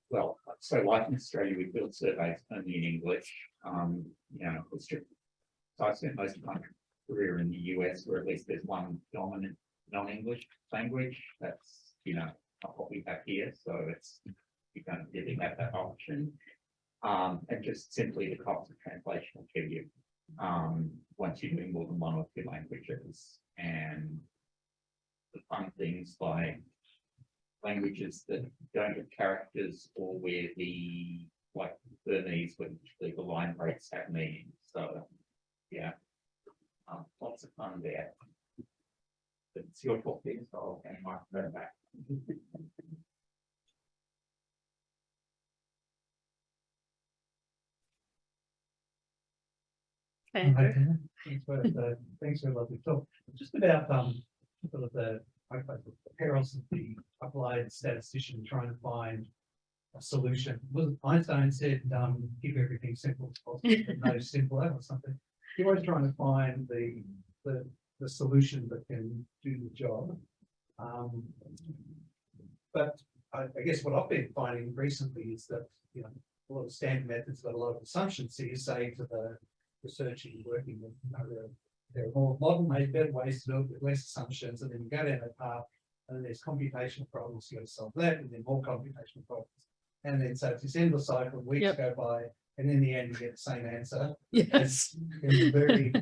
well, so like in Australia, we build surveys only in English. You know, it's true. So I spent most of my career in the US, where at least there's one dominant non-English language. That's, you know, not what we have here. So you don't really have that option. And just simply the cost of translation will kill you once you're doing more than one or two languages. And the fun things like languages that don't have characters, or where like Burmese, where the line breaks have meaning. So yeah, lots of fun there. But it's your talk here, so I'll hand my phone back. Thanks for a lovely talk. Just about sort of the perils of the applied statistician trying to find a solution. Was Einstein said, keep everything simple as possible, but no simpler or something. You're always trying to find the solution that can do the job. But I guess what I've been finding recently is that, you know, a lot of standard methods got a lot of assumptions. So you say to the researcher you're working with, you know, there are more modern, maybe better ways to do it with less assumptions, and then you go down that path, and then there's computational problems, you got to solve that, and then more computational problems. And then so it's this endless cycle, weeks go by, and in the end you get the same answer. Yes. In the very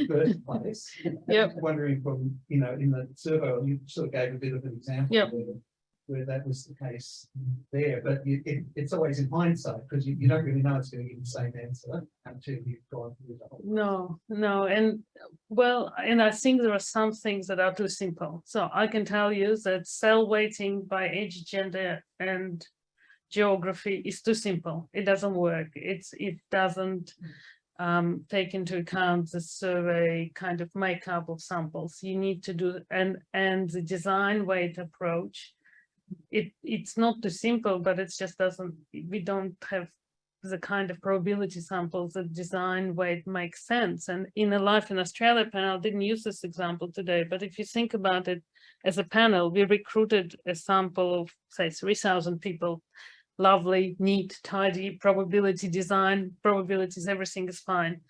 first place. Yep. Wondering from, you know, in the survey, you sort of gave a bit of an example where that was the case there, but it's always in hindsight, because you don't really know it's going to give the same answer until you've gone through the whole. No, and I think there are some things that are too simple. So I can tell you that cell weighting by age, gender, and geography is too simple. It doesn't work. It doesn't take into account the survey kind of makeup of samples. You need to do, and the design weight approach. It's not too simple, but it just doesn't. We don't have the kind of probability samples that design weight makes sense. And in a Life in Australia panel, I didn't use this example today, but if you think about it as a panel, we recruited a sample of, say, 3,000 people. Lovely, neat, tidy, probability design, probabilities, everything is fine.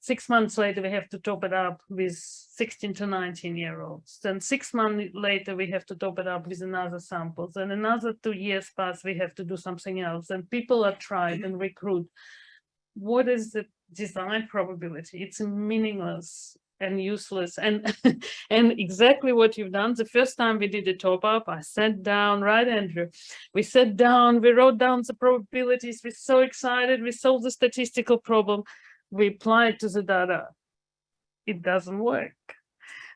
6 months later, we have to top it up with 16 to 19-year-olds. Then 6 months later, we have to top it up with another samples. And another 2 years pass, we have to do something else. And people are tried and recruit. What is the design probability? It's meaningless and useless. And exactly what you've done. The first time we did a top up, I sat down, right, Andrew? We sat down, we wrote down the probabilities. We're so excited. We solved the statistical problem. We apply it to the data. It doesn't work.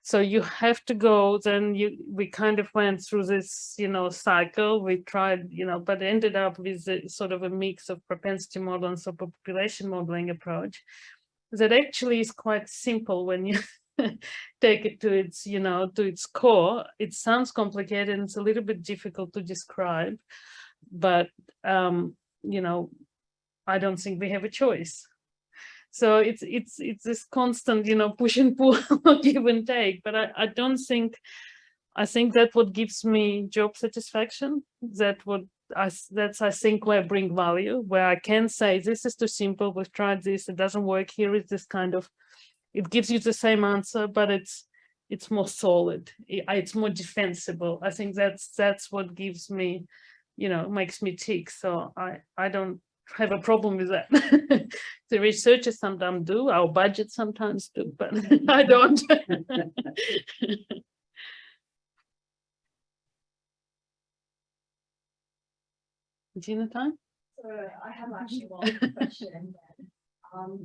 So you have to go, then we kind of went through this, you know, cycle. We tried, you know, but ended up with a, sort of a mix of propensity model and so population modeling approach that actually is quite simple when you take it to its, to its core, it sounds complicated and it's a little bit difficult to describe, but, I don't think we have a choice. So it's this constant, push and pull, give and take. But I don't think, I think that what gives me job satisfaction. That's I think where I bring value, where I can say this is too simple. We've tried this, it doesn't work. Here is this kind of, it gives you the same answer, but it's more solid. It's more defensible. I think that's what gives me, makes me tick. So I don't have a problem with that. The researchers sometimes do, our budget sometimes do, but I don't. Gina time? So I have actually one question then.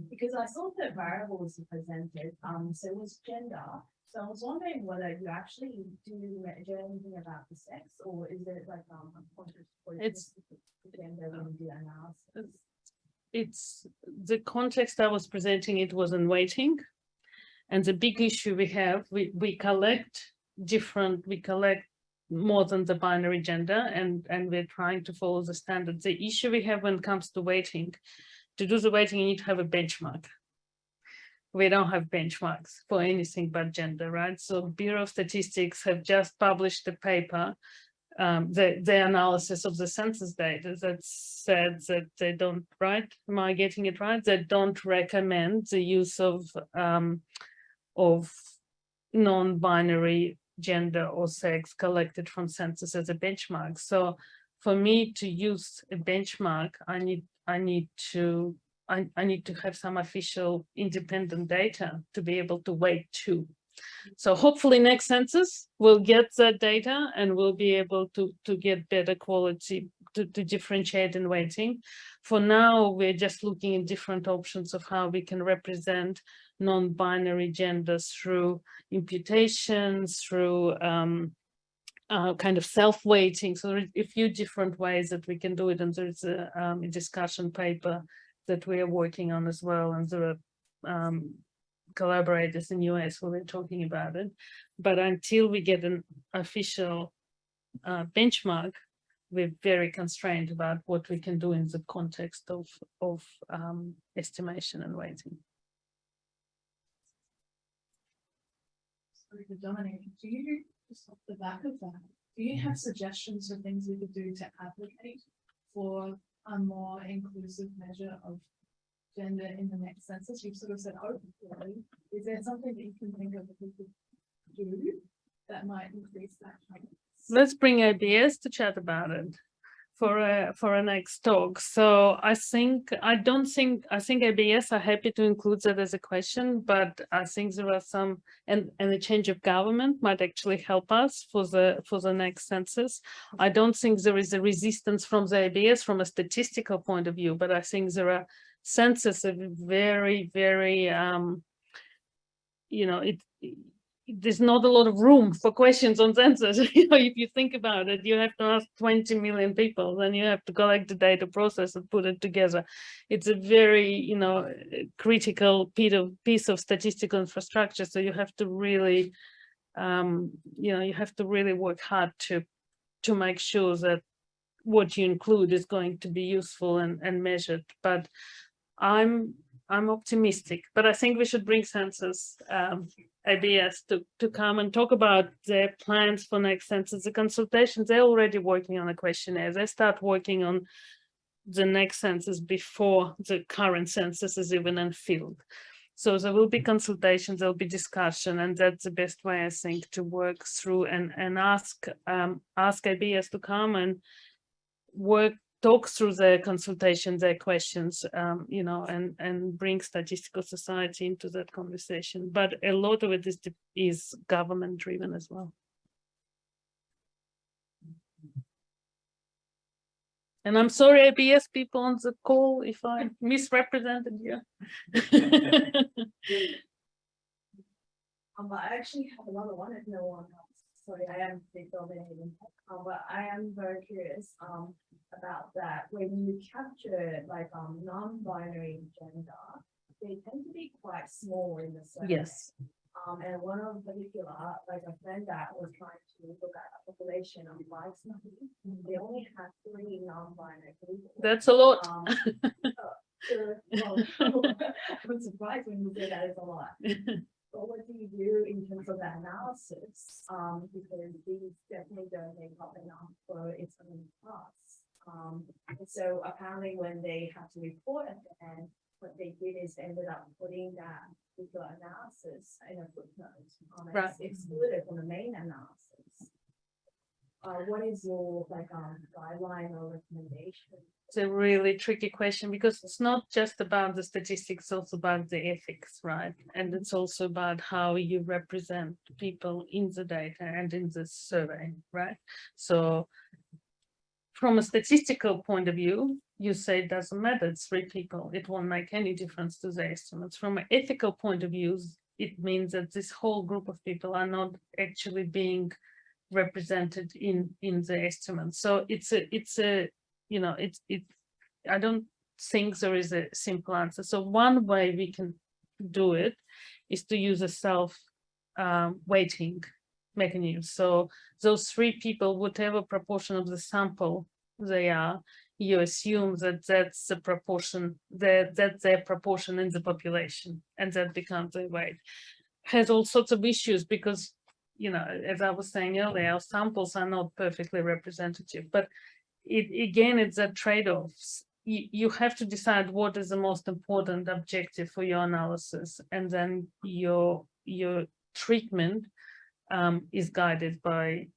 Because I saw the variables you presented, so it was gender. So I was wondering whether you actually do measure anything about the sex, or is it like It's gender when you do analysis? It's the context I was presenting, it was in weighting. And the big issue we have, we collect more than the binary gender, and we're trying to follow the standard. The issue we have when it comes to weighting, to do the weighting, you need to have a benchmark. We don't have benchmarks for anything but gender, right? So Bureau of Statistics have just published a paper, the analysis of the census data that said that they don't, right? Am I getting it right? They don't recommend the use of non-binary gender or sex collected from census as a benchmark. So for me to use a benchmark, I need to have some official independent data to be able to weight to. So hopefully next census we'll get that data and we'll be able to get better quality to differentiate in weighting. For now, we're just looking at different options of how we can represent non-binary genders through imputations, through kind of self-weighting. So there are a few different ways that we can do it, and there's a discussion paper that we are working on as well, and there are collaborators in US who are talking about it. But until we get an official benchmark, we're very constrained about what we can do in the context of estimation and weighting. Sorry for dominating. Do you, just off the back of that, do you have suggestions for things we could do to advocate for a more inclusive measure of gender in the next census? You've sort of said, hopefully, is there something that you can think of that we could do that might increase that? Let's bring ABS to chat about it for a next talk. So I think ABS are happy to include that as a question, but I think there are some, and the change of government might actually help us for the next census. I don't think there is a resistance from the ABS from a statistical point of view, but I think there are census are very, very there's not a lot of room for questions on census. If you think about it, you have to ask 20 million people, then you have to collect the data, process and put it together. It's a very, critical piece of statistical infrastructure. So you have to really, you have to really work hard to make sure that what you include is going to be useful and measured. But I'm optimistic, but I think we should bring census ABS to come and talk about their plans for next census. The consultations, they're already working on a questionnaire. They start working on the next census before the current census is even in field. So there will be consultations, there'll be discussion, and that's the best way, I think, to work through and ask ABS to come and talk through their consultations, their questions, and bring Statistical Society into that conversation. But a lot of it is government driven as well. And I'm sorry, ABS people on the call, if I misrepresented you. I actually have another one if no one else. Sorry, I am dominating. But I am very curious about that. When you capture like non-binary gender, they tend to be quite small in the survey. Yes. And one of particular, like a friend that was trying to look at a population of livestock, they only had 3 non-binary people. That's a lot. Well, I'm surprised when you say that is a lot. But what do you do in terms of that analysis? Because these definitely don't make up enough for its own costs. And so apparently when they had to report at the end, what they did is they ended up putting that particular analysis in a footnote. Right. It's excluded from the main analysis. What is your guideline or recommendation? It's a really tricky question because it's not just about the statistics, it's also about the ethics, right? And it's also about how you represent people in the data and in the survey, right? So from a statistical point of view, you say it doesn't matter, it's 3 people, it won't make any difference to the estimates. From an ethical point of view, it means that this whole group of people are not actually being represented in the estimates. So it's a you know, I don't think there is a simple answer. So one way we can do it is to use a self weighting mechanism. So those 3 people, whatever proportion of the sample they are, you assume that that's the proportion, that's their proportion in the population, and that becomes their weight. Has all sorts of issues because, you know, as I was saying earlier, our samples are not perfectly representative, but it's a trade-offs. You have to decide what is the most important objective for your analysis, and then your treatment is guided by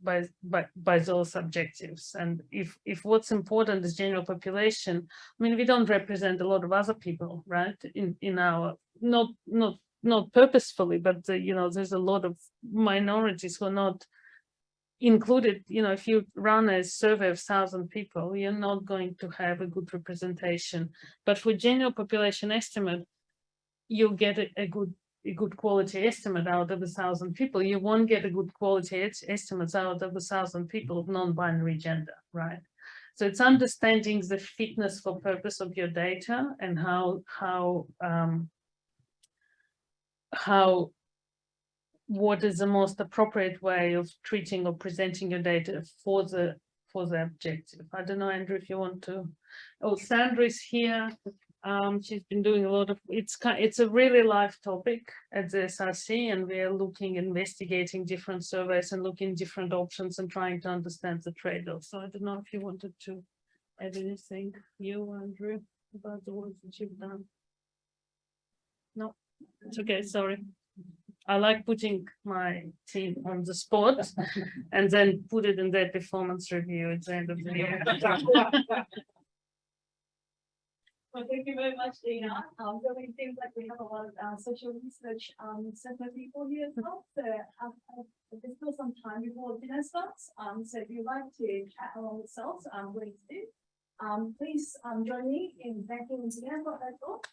those objectives. And if what's important is general population, I mean, we don't represent a lot of other people, right? In our not purposefully, but you know, there's a lot of minorities who are not included. You know, if you run a survey of 1,000 people, you're not going to have a good representation. But for general population estimate, you'll get a good quality estimate out of 1,000 people. You won't get a good quality estimates out of 1,000 people of non-binary gender, right? So it's understanding the fitness for purpose of your data and what is the most appropriate way of treating or presenting your data for the objective. I don't know, Andrew, if you want to. Oh, Sandra is here. She's been doing a lot of, it's a really live topic at the SRC, and we are investigating different surveys and looking different options and trying to understand the trade-offs. So I don't know if you wanted to add anything, you, Andrew, about the work that you've done. No, it's okay, sorry. I like putting my team on the spot and then put it in their performance review at the end of the year. Well, thank you very much, Dina. So it seems like we have a lot of social research center people here as well. So there's still some time before dinner starts. So if you'd like to chat along with yourselves, please do. Please join me in thanking Dina for her talk.